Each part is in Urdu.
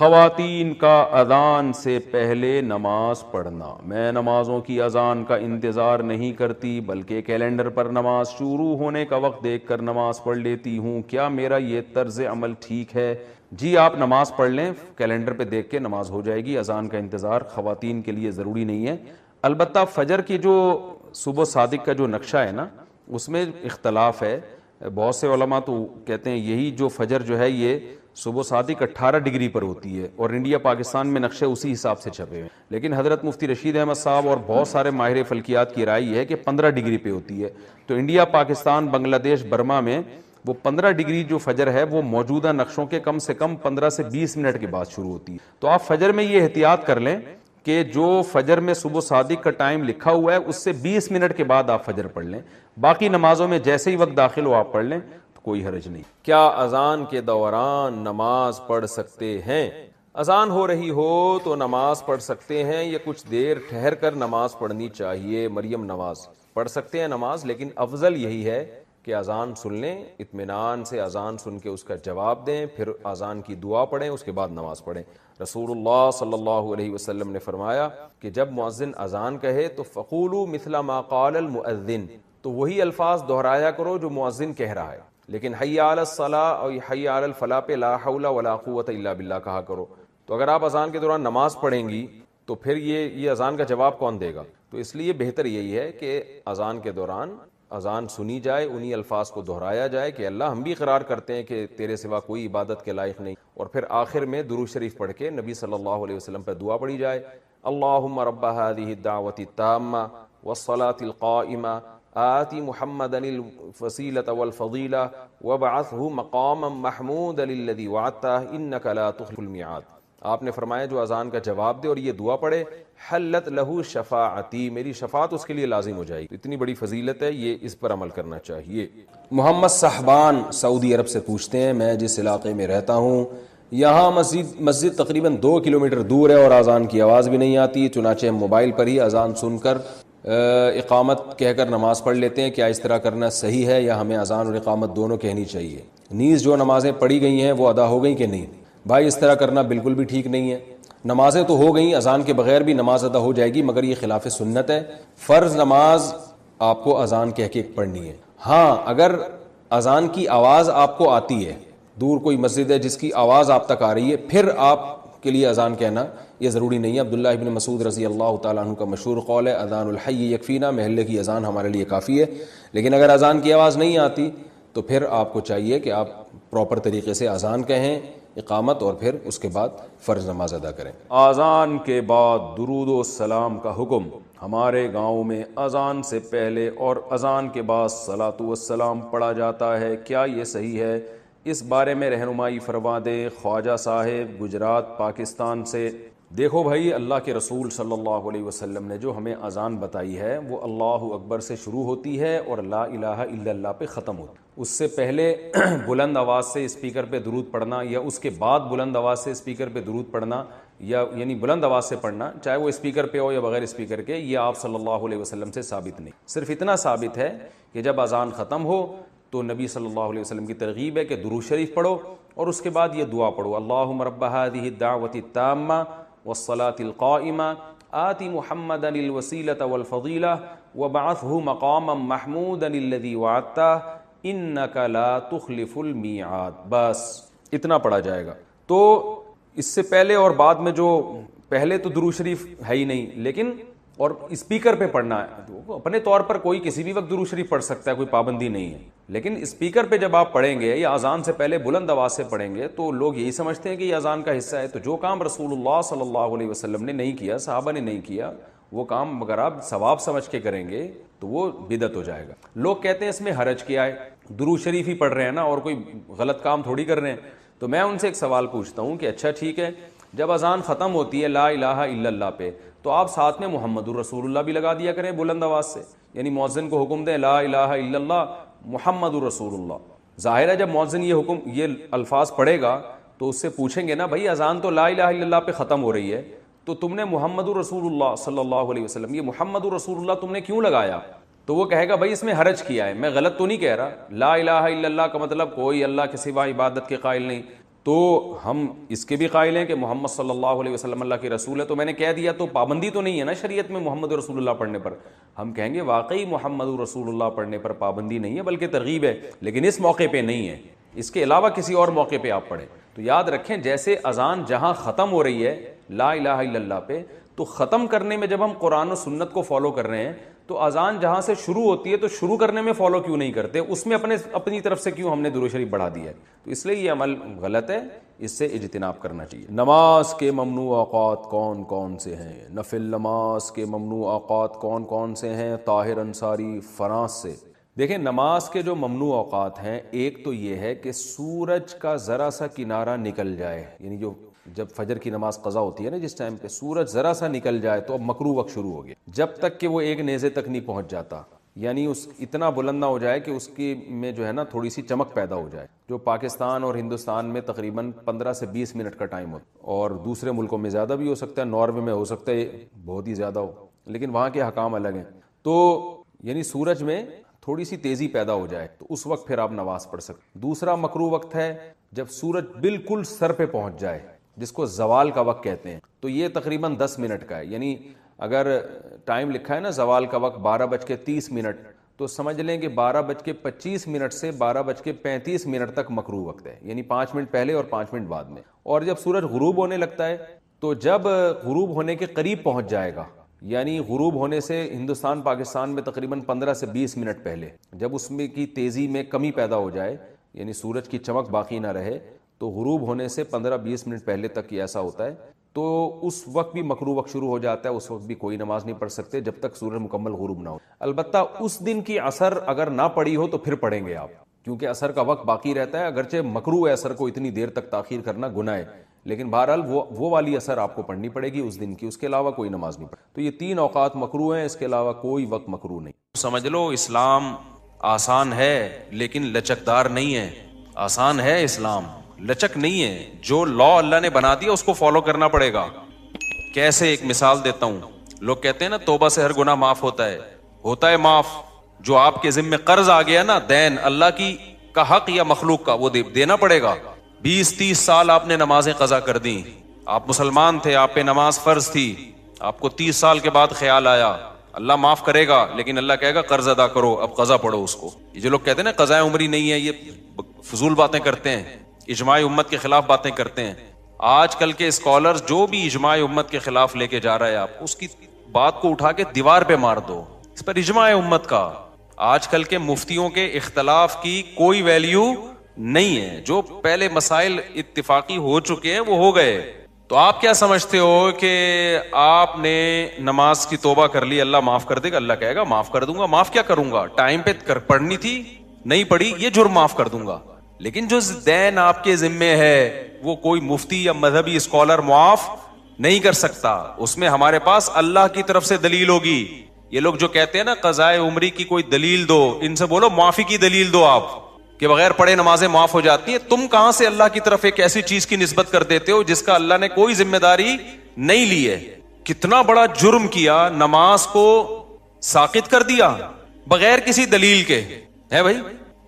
خواتین کا اذان سے پہلے نماز پڑھنا۔ میں نمازوں کی اذان کا انتظار نہیں کرتی بلکہ کیلنڈر پر نماز شروع ہونے کا وقت دیکھ کر نماز پڑھ لیتی ہوں، کیا میرا یہ طرز عمل ٹھیک ہے؟ جی، آپ نماز پڑھ لیں، کیلنڈر پہ دیکھ کے نماز ہو جائے گی۔ اذان کا انتظار خواتین کے لیے ضروری نہیں ہے۔ البتہ فجر کی جو صبح صادق کا جو نقشہ ہے نا، اس میں اختلاف ہے۔ بہت سے علماء تو کہتے ہیں یہی جو فجر جو ہے یہ صبح صادق 18 ڈگری پر ہوتی ہے، اور انڈیا پاکستان میں نقشے اسی حساب سے چھپے ہیں، لیکن حضرت مفتی رشید احمد صاحب اور بہت سارے ماہر فلکیات کی رائے یہ ہے کہ 15 ڈگری پہ ہوتی ہے۔ تو انڈیا، پاکستان، بنگلہ دیش، برما میں وہ 15 ڈگری جو فجر ہے وہ موجودہ نقشوں کے کم سے کم 15 سے 20 منٹ کے بعد شروع ہوتی ہے۔ تو آپ فجر میں یہ احتیاط کر لیں کہ جو فجر میں صبح صادق کا ٹائم لکھا ہوا ہے اس سے 20 منٹ کے بعد آپ فجر پڑھ لیں۔ باقی نمازوں میں جیسے ہی وقت داخل ہو آپ پڑھ لیں، کوئی حرج نہیں۔ کیا اذان کے دوران نماز پڑھ سکتے ہیں؟ اذان ہو رہی ہو تو نماز پڑھ سکتے ہیں یا کچھ دیر ٹھہر کر نماز پڑھنی چاہیے؟ مریم نواز، پڑھ سکتے ہیں نماز، لیکن افضل یہی ہے کہ اذان سن لیں، اطمینان سے اذان سن کے اس کا جواب دیں، پھر اذان کی دعا پڑھیں، اس کے بعد نماز پڑھیں۔ رسول اللہ صلی اللہ علیہ وسلم نے فرمایا کہ جب مؤذن اذان کہے تو فقولوا مثل ما قال المؤذن، تو وہی الفاظ دہرایا کرو جو مؤذن کہہ رہا ہے، لیکن حی علی الصلاۃ اور حی علی الفلاح پہ لا حول ولا قوت الا باللہ کہا کرو۔ تو اگر آپ اذان کے دوران نماز پڑھیں گی تو پھر یہ اذان کا جواب کون دے گا؟ تو اس لیے بہتر یہی ہے کہ اذان کے دوران اذان سنی جائے، انہی الفاظ کو دہرایا جائے کہ اللہ ہم بھی اقرار کرتے ہیں کہ تیرے سوا کوئی عبادت کے لائق نہیں، اور پھر آخر میں درود شریف پڑھ کے نبی صلی اللہ علیہ وسلم پر دعا پڑھی جائے، اللہم رب هذه الدعوة التامة والصلاة القائمة آتی محمدا الوسیلة والفضیلة وابعثه مقاما محمودا الذی وعدته انک لا تخلف المیعاد۔ آپ نے فرمایا جو اذان کا جواب دے اور یہ دعا پڑھے، حلت لہ شفاعتی، میری شفاعت اس کے لیے لازم ہو جائے گی۔ اتنی بڑی فضیلت ہے، یہ اس پر عمل کرنا چاہیے۔ محمد صاحبان سعودی عرب سے پوچھتے ہیں، میں جس علاقے میں رہتا ہوں یہاں مسجد تقریباً 2 کلومیٹر دور ہے اور اذان کی آواز بھی نہیں آتی، چنانچہ ہم موبائل پر ہی اذان سن کر اقامت کہہ کر نماز پڑھ لیتے ہیں، کیا اس طرح کرنا صحیح ہے یا ہمیں اذان اور اقامت دونوں کہنی چاہیے؟ نیز جو نمازیں پڑھی گئی ہیں وہ ادا ہو گئیں کہ نہیں؟ بھائی اس طرح کرنا بالکل بھی ٹھیک نہیں ہے۔ نمازیں تو ہو گئیں، اذان کے بغیر بھی نماز ادا ہو جائے گی، مگر یہ خلاف سنت ہے۔ فرض نماز آپ کو اذان کہہ کے پڑھنی ہے۔ ہاں، اگر اذان کی آواز آپ کو آتی ہے، دور کوئی مسجد ہے جس کی آواز آپ تک آ رہی ہے، پھر آپ کے لیے اذان کہنا یہ ضروری نہیں ہے۔ عبداللہ ابن مسعود رضی اللہ تعالیٰ عنہ کا مشہور قول ہے، اذان الحی یکفینا، محلے کی اذان ہمارے لیے کافی ہے۔ لیکن اگر اذان کی آواز نہیں آتی تو پھر آپ کو چاہیے کہ آپ پراپر طریقے سے اذان کہیں، اقامت، اور پھر اس کے بعد فرض نماز ادا کریں۔ اذان کے بعد درود و سلام کا حکم۔ ہمارے گاؤں میں اذان سے پہلے اور اذان کے بعد صلاۃ و السلام پڑھا جاتا ہے، کیا یہ صحیح ہے؟ اس بارے میں رہنمائی فرما دیں۔ خواجہ صاحب، گجرات، پاکستان سے۔ دیکھو بھائی، اللہ کے رسول صلی اللہ علیہ وسلم نے جو ہمیں اذان بتائی ہے وہ اللہ اکبر سے شروع ہوتی ہے اور لا الہ الا اللہ پہ ختم ہوتی ہے۔ اس سے پہلے بلند آواز سے اسپیکر پہ درود پڑھنا یا اس کے بعد بلند آواز سے اسپیکر پہ درود پڑھنا، یا یعنی بلند آواز سے پڑھنا، چاہے وہ اسپیکر پہ ہو یا بغیر اسپیکر کے، یہ آپ صلی اللہ علیہ وسلم سے ثابت نہیں۔ صرف اتنا ثابت ہے کہ جب اذان ختم ہو تو نبی صلی اللہ علیہ وسلم کی ترغیب ہے کہ درود شریف پڑھو اور اس کے بعد یہ دعا پڑھو، اللہم رب هذه الدعوة التامة والصلاة القائمة آتی محمدا الوسیلة والفضیلة وابعثه مقاما محمودا الذی وعدته انک لا تخلف المیعاد۔ بس اتنا پڑھا جائے گا۔ تو اس سے پہلے اور بعد میں جو پہلے تو درود شریف ہے ہی نہیں، لیکن اور اسپیکر پہ پڑھنا ہے، اپنے طور پر کوئی کسی بھی وقت درود شریف پڑھ سکتا ہے، کوئی پابندی نہیں ہے، لیکن اسپیکر پہ جب آپ پڑھیں گے یا اذان سے پہلے بلند آواز سے پڑھیں گے تو لوگ یہی سمجھتے ہیں کہ یہ اذان کا حصہ ہے۔ تو جو کام رسول اللہ صلی اللہ علیہ وسلم نے نہیں کیا، صحابہ نے نہیں کیا، وہ کام اگر آپ ثواب سمجھ کے کریں گے تو وہ بدعت ہو جائے گا۔ لوگ کہتے ہیں اس میں حرج کیا ہے، درود شریف ہی پڑھ رہے ہیں نا اور کوئی غلط کام تھوڑی کر رہے ہیں۔ تو میں ان سے ایک سوال پوچھتا ہوں کہ اچھا ٹھیک ہے، جب اذان ختم ہوتی ہے لا الہ الا اللہ پہ تو آپ ساتھ میں محمد الرسول اللہ بھی لگا دیا کریں بلند آواز سے، یعنی مؤذن کو حکم دیں لا الہ الا اللہ محمد الرسول اللہ۔ ظاہر ہے جب مؤذن یہ الفاظ پڑھے گا تو اس سے پوچھیں گے نا بھائی اذان تو لا الہ الا اللہ پہ ختم ہو رہی ہے، تو تم نے محمد الرسول اللہ صلی اللہ علیہ وسلم، یہ محمد الرسول اللہ تم نے کیوں لگایا؟ تو وہ کہے گا بھائی اس میں حرج کیا ہے، میں غلط تو نہیں کہہ رہا، لا الہ الا اللہ کا مطلب کوئی اللہ کے سوا عبادت کے قائل نہیں، تو ہم اس کے بھی قائل ہیں کہ محمد صلی اللہ علیہ وسلم اللہ کے رسول ہے. تو میں نے کہہ دیا تو پابندی تو نہیں ہے نا شریعت میں محمد رسول اللہ پڑھنے پر. ہم کہیں گے واقعی محمد رسول اللہ پڑھنے پر پابندی نہیں ہے بلکہ ترغیب ہے, لیکن اس موقع پہ نہیں ہے, اس کے علاوہ کسی اور موقع پہ آپ پڑھیں. تو یاد رکھیں جیسے اذان جہاں ختم ہو رہی ہے لا الہ الا اللہ پہ, تو ختم کرنے میں جب ہم قرآن و سنت کو فالو کر رہے ہیں تو اذان جہاں سے شروع ہوتی ہے تو شروع کرنے میں فالو کیوں نہیں کرتے, اس میں اپنی طرف سے کیوں ہم نے درود شریف بڑھا دیا ہے. تو اس لیے یہ عمل غلط ہے, اس سے اجتناب کرنا چاہیے. نماز کے ممنوع اوقات کون کون سے ہیں؟ نفل نماز کے ممنوع اوقات کون کون سے ہیں؟ طاہر انصاری فرانس سے. دیکھیں نماز کے جو ممنوع اوقات ہیں, ایک تو یہ ہے کہ سورج کا ذرا سا کنارہ نکل جائے, یعنی جو جب فجر کی نماز قضا ہوتی ہے نا جس ٹائم پہ سورج ذرا سا نکل جائے تو اب مکروہ وقت شروع ہو گیا, جب تک کہ وہ ایک نیزے تک نہیں پہنچ جاتا, یعنی اس اتنا بلند نہ ہو جائے کہ اس کی میں جو ہے نا تھوڑی سی چمک پیدا ہو جائے, جو پاکستان اور ہندوستان میں تقریباً 15 سے 20 منٹ کا ٹائم ہوتا ہے, اور دوسرے ملکوں میں زیادہ بھی ہو سکتا ہے, ناروے میں ہو سکتا ہے بہت ہی زیادہ ہو, لیکن وہاں کے حکام الگ ہیں. تو یعنی سورج میں تھوڑی سی تیزی پیدا ہو جائے تو اس وقت پھر آپ نماز پڑھ سکتے. دوسرا مکروہ وقت ہے جب سورج بالکل سر پہ پہنچ جائے, جس کو زوال کا وقت کہتے ہیں, تو یہ تقریباً 10 منٹ کا ہے. یعنی اگر ٹائم لکھا ہے نا زوال کا وقت 12:30 تو سمجھ لیں کہ 12:25 سے 12:35 تک مکروہ وقت ہے, یعنی 5 منٹ پہلے اور 5 منٹ بعد میں. اور جب سورج غروب ہونے لگتا ہے تو جب غروب ہونے کے قریب پہنچ جائے گا, یعنی غروب ہونے سے ہندوستان پاکستان میں تقریباً 15 سے 20 منٹ پہلے, جب اس میں کی تیزی میں کمی پیدا ہو جائے, یعنی سورج کی چمک باقی نہ رہے, تو غروب ہونے سے 15-20 منٹ پہلے تک یہ ایسا ہوتا ہے, تو اس وقت بھی مکروہ وقت شروع ہو جاتا ہے. اس وقت بھی کوئی نماز نہیں پڑھ سکتے جب تک سورج مکمل غروب نہ ہو. البتہ اس دن کی عصر اگر نہ پڑی ہو تو پھر پڑھیں گے آپ, کیونکہ عصر کا وقت باقی رہتا ہے. اگرچہ مکروہ ہے عصر کو اتنی دیر تک تاخیر کرنا گناہ ہے, لیکن بہرحال وہ والی عصر آپ کو پڑھنی پڑے گی اس دن کی, اس کے علاوہ کوئی نماز نہیں پڑھے. تو یہ 3 اوقات مکروہ ہیں, اس کے علاوہ کوئی وقت مکروہ نہیں. سمجھ لو اسلام آسان ہے لیکن لچکدار نہیں ہے. آسان ہے اسلام, لچک نہیں ہے. جو لا اللہ نے بنا دیا اس کو فالو کرنا پڑے گا. کیسے؟ ایک مثال دیتا ہوں. لوگ کہتے ہیں نا توبہ سے ہر گناہ معاف ہوتا ہے معاف. جو آپ کے ذمہ قرض آ گیا نا, دین اللہ کی کا حق یا مخلوق کا, وہ دینا پڑے گا. 20-30 سال آپ نے نمازیں قضا کر دیں, آپ مسلمان تھے, آپ پہ نماز فرض تھی, آپ کو 30 سال کے بعد خیال آیا, اللہ معاف کرے گا, لیکن اللہ کہے گا قرض ادا کرو, اب قضا پڑھو اس کو. یہ جو لوگ کہتے ہیں نا قضاء عمری نہیں ہے, یہ فضول باتیں کرتے ہیں, اجماع امت کے خلاف باتیں کرتے ہیں. آج کل کے اسکالرز جو بھی اجماع امت کے خلاف لے کے جا رہا ہے, آپ اس کی بات کو اٹھا کے دیوار پہ مار دو, اس پر اجماع امت کا. آج کل کے مفتیوں کے اختلاف کی کوئی ویلیو نہیں ہے. جو پہلے مسائل اتفاقی ہو چکے ہیں وہ ہو گئے. تو آپ کیا سمجھتے ہو کہ آپ نے نماز کی توبہ کر لی, اللہ معاف کر دے گا؟ اللہ کہے گا معاف کر دوں گا. معاف کیا کروں گا؟ ٹائم پہ پڑھنی تھی نہیں پڑھی, یہ جرم معاف کر دوں گا. لیکن جو دین آپ کے ذمے ہے وہ کوئی مفتی یا مذہبی اسکالر معاف نہیں کر سکتا. اس میں ہمارے پاس اللہ کی طرف سے دلیل ہوگی. یہ لوگ جو کہتے ہیں نا قضاء عمری کی کوئی دلیل دو, ان سے بولو معافی کی دلیل دو آپ, کہ بغیر پڑھے نمازیں معاف ہو جاتی ہیں. تم کہاں سے اللہ کی طرف ایک ایسی چیز کی نسبت کر دیتے ہو جس کا اللہ نے کوئی ذمہ داری نہیں لی ہے؟ کتنا بڑا جرم کیا, نماز کو ساقط کر دیا بغیر کسی دلیل کے. ہے بھائی,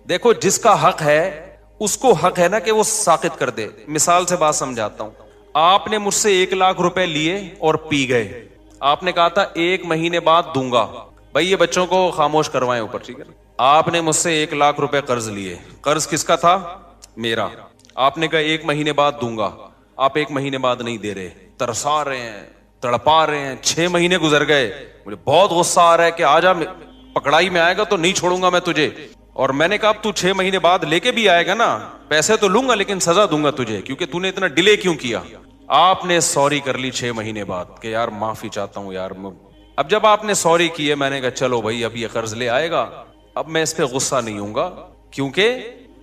دیکھو جس کا حق ہے اس کو حق ہے نا کہ وہ ساقط کر دے. مثال سے بات سمجھاتا ہوں. آپ نے مجھ سے 1 لاکھ روپے لیے اور پی گئے. آپ نے کہا تھا 1 مہینے بعد دوں گا. بھائی یہ بچوں کو خاموش کروائیں اوپر, ٹھیک ہے. آپ نے مجھ سے 1 لاکھ روپے قرض لیے. قرض کس کا تھا؟ میرا. آپ نے کہا 1 مہینے بعد دوں گا. آپ 1 مہینے بعد نہیں دے رہے, ترسا رہے ہیں, تڑپا رہے ہیں. 6 مہینے گزر گئے, مجھے بہت غصہ آ رہا ہے کہ آجا, پکڑائی میں آئے گا تو نہیں چھوڑوں گا میں تجھے. اور میں نے کہا اب تو 6 مہینے بعد لے کے بھی آئے گا نا, پیسے تو لوں گا لیکن سزا دوں گا تجھے, کیونکہ تو نے اتنا ڈیلے کیوں کیا. آپ نے سوری کر لی 6 مہینے بعد کہ یار معافی چاہتا ہوں یار. اب جب آپ نے سوری کی ہے, میں نے کہا چلو بھائی اب یہ قرض لے آئے گا, اب میں اس پہ غصہ نہیں ہوں گا کیونکہ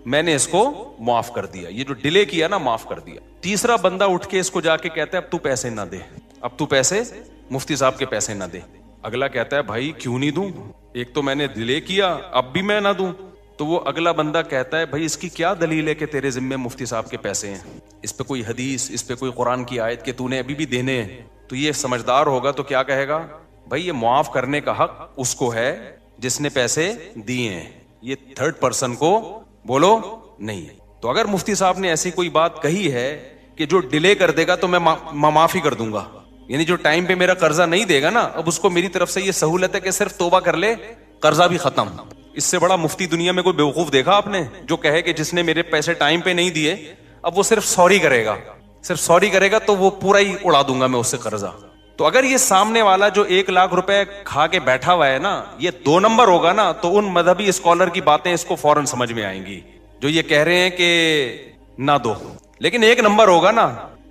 میں نے اس کو معاف کر دیا. یہ جو ڈیلے کیا نا معاف کر دیا. تیسرا بندہ اٹھ کے اس کو جا کے کہتا ہے اب تو پیسے نہ دے, اب تو پیسے مفتی صاحب کے پیسے نہ دے. اگلا کہتا ہے بھائی کیوں نہیں دوں, ایک تو میں نے ڈیلے کیا, اب بھی میں نہ دوں. تو وہ اگلا بندہ کہتا ہے بھائی اس کی کیا دلیل ہے کہ تیرے ذمے مفتی صاحب کے پیسے ہیں, اس پہ کوئی حدیث, اس پہ کوئی قرآن کی آیت کہ تو نے ابھی بھی دینے ہیں. تو یہ سمجھدار ہوگا تو کیا کہے گا, بھائی یہ معاف کرنے کا حق اس کو ہے جس نے پیسے دیے ہیں, یہ 3rd پرسن کو بولو نہیں ہے. تو اگر مفتی صاحب نے ایسی کوئی بات کہی ہے کہ جو ڈیلے کر دے گا تو میں معافی کر دوں گا, یعنی جو ٹائم پہ میرا قرضہ نہیں دے گا نا, اب اس کو میری طرف سے یہ سہولت ہے کہ صرف توبہ کر لے, قرضہ بھی ختم. اس سے بڑا مفتی دنیا میں کوئی بیوقوف دیکھا آپ نے جو کہے کہ جس نے میرے پیسے ٹائم پہ نہیں دیے اب وہ صرف سوری کرے گا, صرف سوری کرے گا تو وہ پورا ہی اڑا دوں گا میں اس سے قرضہ. تو اگر یہ سامنے والا جو 1 لاکھ روپے کھا کے بیٹھا ہوا ہے نا, یہ 2 نمبر ہوگا نا, تو ان مذہبی اسکالر کی باتیں اس کو فوراً سمجھ میں آئیں گی جو یہ کہہ رہے ہیں کہ نہ دو. لیکن 1 نمبر ہوگا نا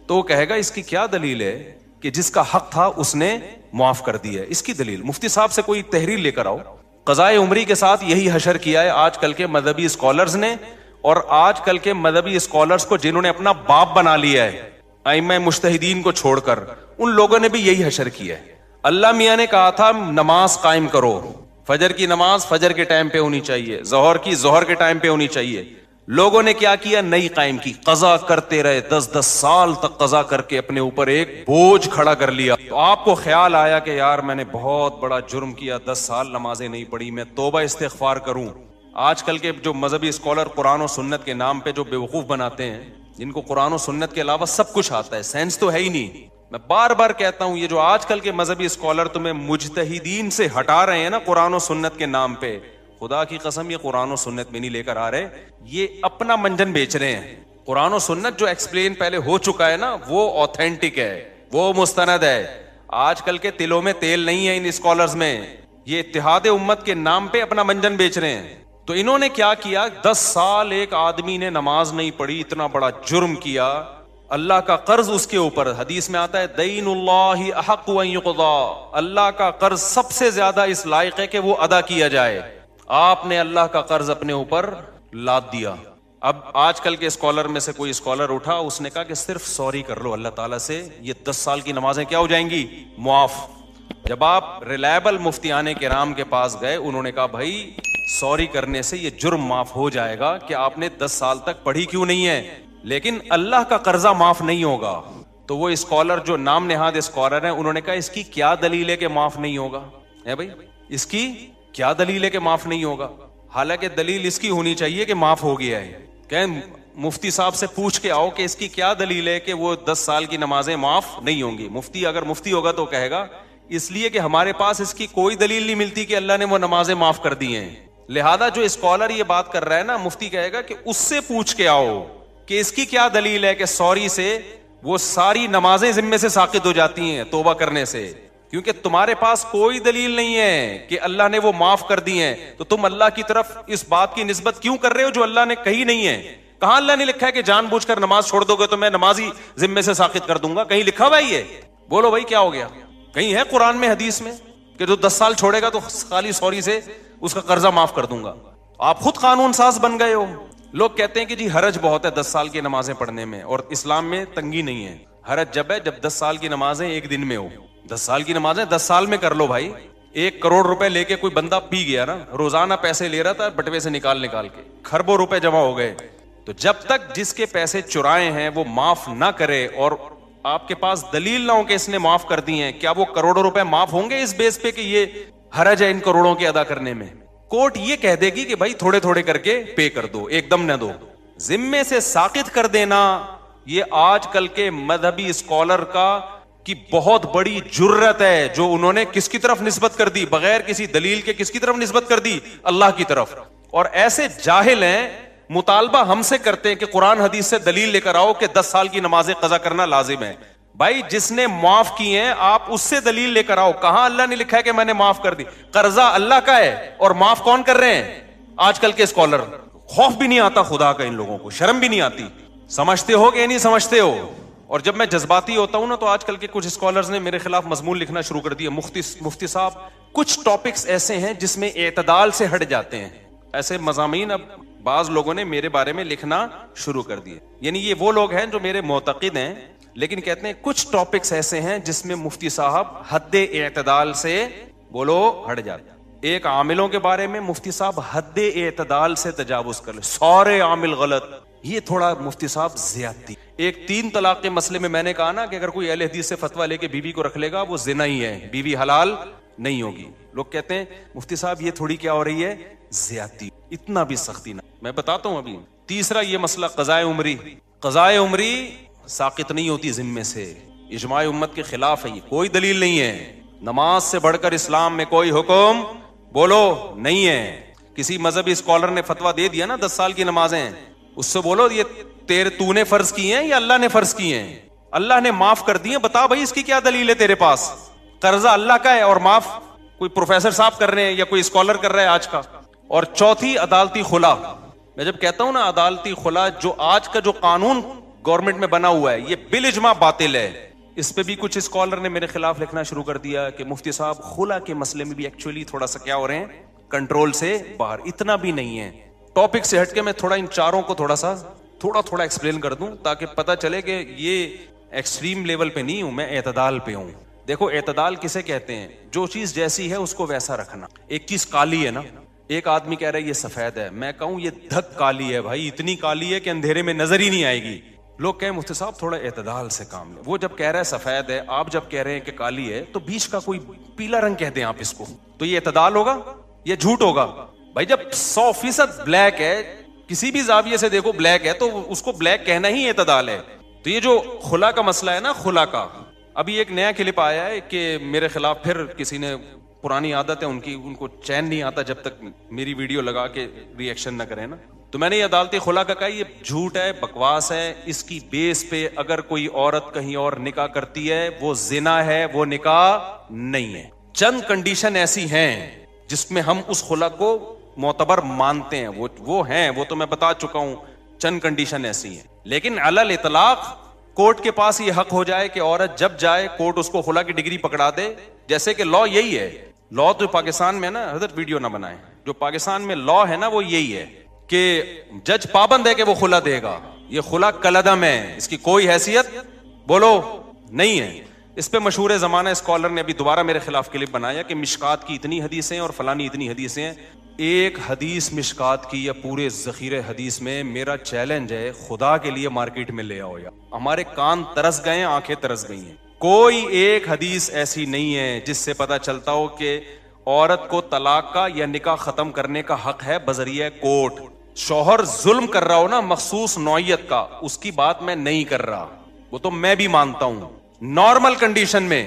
تو وہ کہے گا اس کی کیا دلیل ہے کہ جس کا حق تھا اس نے معاف کر دیا ہے, اس کی دلیل. مفتی صاحب سے کوئی تحریر لے کر آؤ. قضائے عمری کے ساتھ یہی حشر کیا ہے آج کل کے مذہبی اسکالرز نے, اور آج کل کے مذہبی اسکالرز کو جنہوں نے اپنا باپ بنا لیا ہے ائمہ مجتہدین کو چھوڑ کر, ان لوگوں نے بھی یہی حشر کیا ہے. اللہ میاں نے کہا تھا نماز قائم کرو, فجر کی نماز فجر کے ٹائم پہ ہونی چاہیے, ظہر کی ظہر کے ٹائم پہ ہونی چاہیے. لوگوں نے کیا کیا, نہیں قائم کی, قضا کرتے رہے, 10 سال تک قضا کر کے اپنے اوپر ایک بوجھ کھڑا کر لیا. تو آپ کو خیال آیا کہ یار میں نے بہت بڑا جرم کیا, 10 سال نمازیں نہیں پڑھی, میں توبہ استغفار کروں. آج کل کے جو مذہبی اسکالر قرآن و سنت کے نام پہ جو بیوقوف بناتے ہیں, جن کو قرآن و سنت کے علاوہ سب کچھ آتا ہے, سینس تو ہے ہی نہیں. میں بار بار کہتا ہوں یہ جو آج کل کے مذہبی اسکالر تمہیں مجتہدین سے ہٹا رہے ہیں نا قرآن و سنت کے نام پہ, خدا کی قسم یہ قرآن و سنت میں نہیں لے کر آ رہے, یہ اپنا منجن بیچ رہے ہیں. قرآن و سنت جو ایکسپلین پہلے ہو چکا ہے نا وہ آتھینٹک ہے, وہ مستند ہے. آج کل کے تلوں میں تیل نہیں ہے ان اسکالرز میں, یہ اتحاد امت کے نام پہ اپنا منجن بیچ رہے ہیں. تو انہوں نے کیا کیا, 10 سال ایک آدمی نے نماز نہیں پڑھی, اتنا بڑا جرم کیا, اللہ کا قرض اس کے اوپر. حدیث میں آتا ہے دین اللہ احق ان یقضا, اللہ کا قرض سب سے زیادہ اس لائق ہے کہ وہ ادا کیا جائے. آپ نے اللہ کا قرض اپنے اوپر لاد دیا. اب آج کل کے اسکالر میں سے کوئی اسکالر اٹھا, اس نے کہا کہ صرف سوری کر لو اللہ تعالیٰ سے, یہ 10 سال کی نمازیں کیا ہو جائیں گی, معاف. جب آپ ریلائبل مفتیان کرام کے پاس گئے, انہوں نے کہا بھائی سوری کرنے سے یہ جرم معاف ہو جائے گا کہ آپ نے 10 سال تک پڑھی کیوں نہیں ہے, لیکن اللہ کا قرضہ معاف نہیں ہوگا. تو وہ اسکالر جو نام نہاد اسکالر ہیں, انہوں نے کہا اس کی کیا دلیل ہے کہ معاف نہیں ہوگا, ہے بھائی اس کی کیا دلیل ہے کہ معاف نہیں ہوگا. حالانکہ دلیل اس کی ہونی چاہیے کہ معاف ہو گیا ہے. کہ مفتی صاحب سے پوچھ کے آؤ کہ اس کی کیا دلیل ہے کہ وہ 10 سال کی نمازیں معاف نہیں ہوں گی. مفتی اگر مفتی ہوگا تو کہے گا اس لیے کہ ہمارے پاس اس کی کوئی دلیل نہیں ملتی کہ اللہ نے وہ نمازیں معاف کر دی ہیں. لہذا جو اسکالر یہ بات کر رہا ہے نا, مفتی کہے گا کہ اس سے پوچھ کے آؤ کہ اس کی کیا دلیل ہے کہ سوری سے وہ ساری نمازیں ذمے سے ساقط ہو جاتی ہیں توبہ کرنے سے. کیونکہ تمہارے پاس کوئی دلیل نہیں ہے کہ اللہ نے وہ معاف کر دی ہیں, تو تم اللہ کی طرف اس بات کی نسبت کیوں کر رہے ہو جو اللہ نے کہی نہیں ہے. کہاں اللہ نے لکھا ہے کہ جان بوجھ کر نماز چھوڑ دو گے تو میں نماز ہی ذمے سے ساقط کر دوں گا, کہیں لکھا ہوا ہی ہے؟ بولو بھائی کیا ہو گیا, کہیں ہے قرآن میں حدیث میں کہ جو 10 سال چھوڑے گا تو خالی سوری سے اس کا قرضہ معاف کر دوں گا؟ آپ خود قانون ساز بن گئے ہو. لوگ کہتے ہیں کہ جی حرج بہت ہے 10 سال کی نمازیں پڑھنے میں, اور اسلام میں تنگی نہیں ہے. حرج جب ہے جب 10 سال کی نمازیں ایک دن میں ہو. 10 سال کی نمازیں 10 سال میں کر لو بھائی. 1 کروڑ روپے لے کے کوئی بندہ پی گیا نا, روزانہ پیسے لے رہا تھا بٹوے سے نکال کے, کھربوں روپے جمع ہو گئے. تو جب تک جس کے پیسے چرائے ہیں وہ معاف نہ کرے اور آپ کے پاس دلیل نہ ہو کہ اس نے معاف کر دی ہیں, کیا وہ کروڑوں روپے معاف ہوں گے اس بیس پہ کہ یہ حرج ہے ان کروڑوں کے ادا کرنے میں؟ کورٹ یہ کہہ دے گی کہ بھائی تھوڑے تھوڑے کر کے پے کر دو, ایک دم نہ دو. ذمے سے ساقط کر دینا یہ آج کل کے مذہبی اسکالر کی بہت بڑی جرت ہے, جو انہوں نے کس کی طرف نسبت کر دی بغیر کسی دلیل کے, کس کی طرف نسبت کر دی, اللہ کی طرف. اور ایسے جاہل ہیں, مطالبہ ہم سے کرتے ہیں کہ قرآن حدیث سے دلیل لے کر آؤ کہ 10 سال کی نمازیں قضا کرنا لازم ہے. بھائی جس نے معاف کی ہیں آپ اس سے دلیل لے کر آؤ. کہاں اللہ نے لکھا ہے کہ میں نے معاف کر دی؟ قرضہ اللہ کا ہے اور معاف کون کر رہے ہیں؟ آج کل کے اسکالر. خوف بھی نہیں آتا خدا کا ان لوگوں کو, شرم بھی نہیں آتی. سمجھتے ہو کہ نہیں سمجھتے ہو؟ اور جب میں جذباتی ہوتا ہوں نا تو آج کل کے کچھ اسکالرز نے میرے خلاف مضمون لکھنا شروع کر دیا, مفتی صاحب کچھ ٹاپکس ایسے ہیں جس میں اعتدال سے ہٹ جاتے ہیں. ایسے مضامین اب بعض لوگوں نے میرے بارے میں لکھنا شروع کر دیے. یعنی یہ وہ لوگ ہیں جو میرے معتقد ہیں لیکن کہتے ہیں کچھ ٹاپکس ایسے ہیں جس میں مفتی صاحب حد اعتدال سے بولو ہٹ جاتے ہیں. ایک عاملوں کے بارے میں مفتی صاحب حد اعتدال سے تجاوز کر لے, سارے عامل غلط, یہ تھوڑا مفتی صاحب زیادتی. ایک 3 طلاق کے مسئلے میں نے کہا نا کہ اگر کوئی اہل حدیث سے فتویٰ لے کے بیوی کو رکھ لے گا وہ زنا ہی ہے, بیوی حلال نہیں ہوگی. لوگ کہتے ہیں مفتی صاحب یہ تھوڑی کیا ہو رہی ہے, زیادتی, اتنا بھی سختی نہ. میں بتاتا ہوں ابھی تیسرا یہ مسئلہ قضائے عمری. قضائے عمری ساقط نہیں ہوتی ذمے سے, اجماع امت کے خلاف ہے, یہ کوئی دلیل نہیں ہے. نماز سے بڑھ کر اسلام میں کوئی حکم بولو نہیں ہے. کسی مذہبی اسکالر نے فتویٰ دے دیا نا 10 سال کی نمازیں, اس سے بولو یہ تو نے فرض کی ہیں یا اللہ نے فرض کی ہیں؟ اللہ نے معاف کر دی ہیں, بتا بھائی اس کی کیا دلیل ہے تیرے پاس؟ قرضہ اللہ کا ہے اور معاف کوئی پروفیسر صاحب کر رہے ہیں یا کوئی اسکالر کر رہا ہے آج کا. اور چوتھی عدالتی خلا. میں جب کہتا ہوں نا عدالتی خلا, جو آج کا جو قانون گورنمنٹ میں بنا ہوا ہے یہ بالاجماع باطل ہے. اس پہ بھی کچھ اسکالر نے میرے خلاف لکھنا شروع کر دیا کہ مفتی صاحب خلا کے مسئلے میں بھی ایکچولی تھوڑا سا کیا ہو رہے ہیں, کنٹرول سے باہر. اتنا بھی نہیں ہے. ٹاپک سے ہٹ کے میں تھوڑا ان چاروں کو تھوڑا ایکسپلین کر دوں تاکہ پتہ چلے کہ یہ ایکسٹریم لیول پہ نہیں ہوں, میں اعتدال پہ ہوں. دیکھو اعتدال کسے کہتے ہیں؟ جو چیز جیسی ہے اس کو ویسا رکھنا. ایک چیز کالی ہے نا, ایک آدمی کہہ رہا ہے یہ سفید ہے, میں کہوں یہ دھک کالی ہے بھائی, اتنی کالی ہے کہ اندھیرے میں نظر ہی نہیں آئے گی. لوگ کہیں مفتی صاحب تھوڑا اعتدال سے کام لیں. وہ جب کہہ رہا ہے سفید ہے, آپ جب کہہ رہے ہیں کہ کالی ہے, تو بیچ کا کوئی پیلا رنگ کہتے ہیں آپ اس کو, تو یہ اعتدال ہوگا یا جھوٹ ہوگا؟ بھائی جب 100% بلیک ہے, کسی بھی زاویے سے دیکھو بلیک ہے, تو اس کو بلیک کہنا ہی اعتدال ہے. تو یہ جو خلا کا مسئلہ ہے نا, خلا کا ابھی ایک نیا کلپ آیا ہے کہ میرے خلاف پھر کسی نے, پرانی عادت ہے ان کی, ان کو چین نہیں آتا جب تک میری ویڈیو لگا کے ری ایکشن نہ کرے نا. تو میں نے یہ عدالتی خلا کا کہا یہ جھوٹ ہے, بکواس ہے. اس کی بیس پہ اگر کوئی عورت کہیں اور نکاح کرتی ہے وہ زنا ہے, وہ نکاح نہیں ہے. چند کنڈیشن ایسی ہیں جس میں ہم اس خلا کو معتبر مانتے ہیں, وہ ہیں, وہ تو میں بتا چکا ہوں. چند کنڈیشن ایسی ہیں, لیکن علی الاطلاق کورٹ کے پاس یہ حق ہو جائے کہ عورت جب جائے کورٹ اس کو خلا کی ڈگری پکڑا دے. جیسے کہ لا یہی ہے, لا تو پاکستان میں نا, حضرت ویڈیو نہ بنائیں, جو پاکستان میں لا ہے نا وہ یہی ہے کہ جج پابند ہے کہ وہ خلا دے گا. یہ خلا کلعدم ہے, اس کی کوئی حیثیت بولو نہیں ہے. اس پہ مشہور زمانہ اسکالر نے ابھی دوبارہ میرے خلاف کلپ بنایا کہ مشکات کی اتنی حدیثیں اور فلانی اتنی حدیثیں ہیں. ایک حدیث مشکات کی یا پورے ذخیرے حدیث میں, میرا چیلنج ہے خدا کے لیے مارکیٹ میں لے آؤ. یا ہمارے کان ترس گئے ہیں, آنکھیں ترس گئی ہیں. کوئی ایک حدیث ایسی نہیں ہے جس سے پتا چلتا ہو کہ عورت کو طلاق کا یا نکاح ختم کرنے کا حق ہے بذریعہ کورٹ. شوہر ظلم کر رہا ہو نا مخصوص نوعیت کا, اس کی بات میں نہیں کر رہا, وہ تو میں بھی مانتا ہوں. نارمل کنڈیشن میں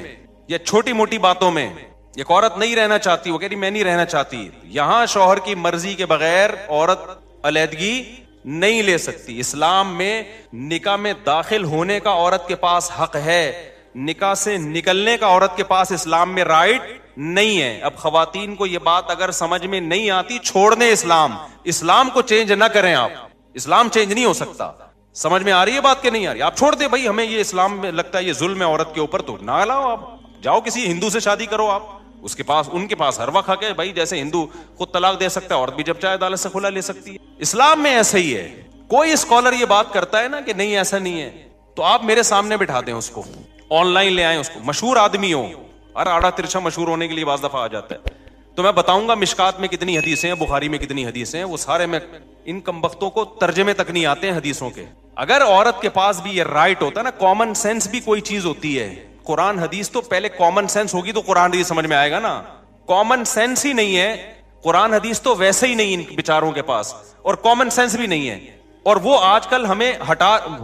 یا چھوٹی موٹی باتوں میں ایک عورت نہیں رہنا چاہتی, وہ کہہ رہی میں نہیں رہنا چاہتی, یہاں شوہر کی مرضی کے بغیر عورت علیحدگی نہیں لے سکتی. اسلام میں نکاح میں داخل ہونے کا عورت کے پاس حق ہے, نکاح سے نکلنے کا عورت کے پاس اسلام میں رائٹ نہیں ہے. اب خواتین کو یہ بات اگر سمجھ میں نہیں آتی, چھوڑ دیں اسلام کو چینج نہ کریں آپ. اسلام چینج نہیں ہو سکتا. سمجھ میں آ رہی ہے بات کہ نہیں آ رہی؟ آپ چھوڑ دیں بھائی, ہمیں یہ اسلام میں لگتا ہے یہ ظلم ہے عورت کے اوپر, تو نہ لاؤ, آپ جاؤ کسی ہندو سے شادی کرو, آپ اس کے پاس, ان کے پاس ہر وقت حق ہے بھائی. جیسے ہندو خود طلاق دے سکتا ہے, عورت بھی جب چاہے عدالت سے خلا لے سکتی ہے. اسلام میں ایسا ہی ہے. کوئی اسکالر یہ بات کرتا ہے نا کہ نہیں ایسا نہیں ہے, تو آپ میرے سامنے بٹھا دیں اس کو, آن لائن لے آئیں اس کو, مشہور آدمی ہو, ہر آڑا ترچھا مشہور ہونے کے لیے بعض دفعہ آ جاتا ہے. تو میں بتاؤں گا مشکات میں کتنی حدیثیں ہیں, بخاری میں کتنی حدیثیں ہیں, وہ سارے میں ان کمبختوں کو ترجمے تک نہیں آتے ہیں حدیثوں کے. اگر عورت کے پاس بھی یہ رائٹ ہوتا ہے نا, کامن سینس بھی کوئی چیز ہوتی ہے. قرآن حدیث تو پہلے کامن سینس ہوگی تو قرآن حدیث سمجھ میں آئے گا نا. کامن سینس ہی نہیں ہے, قرآن حدیث تو ویسے ہی نہیں ان بیچاروں کے پاس, اور کامن سینس بھی نہیں ہے. اور وہ آج کل ہمیں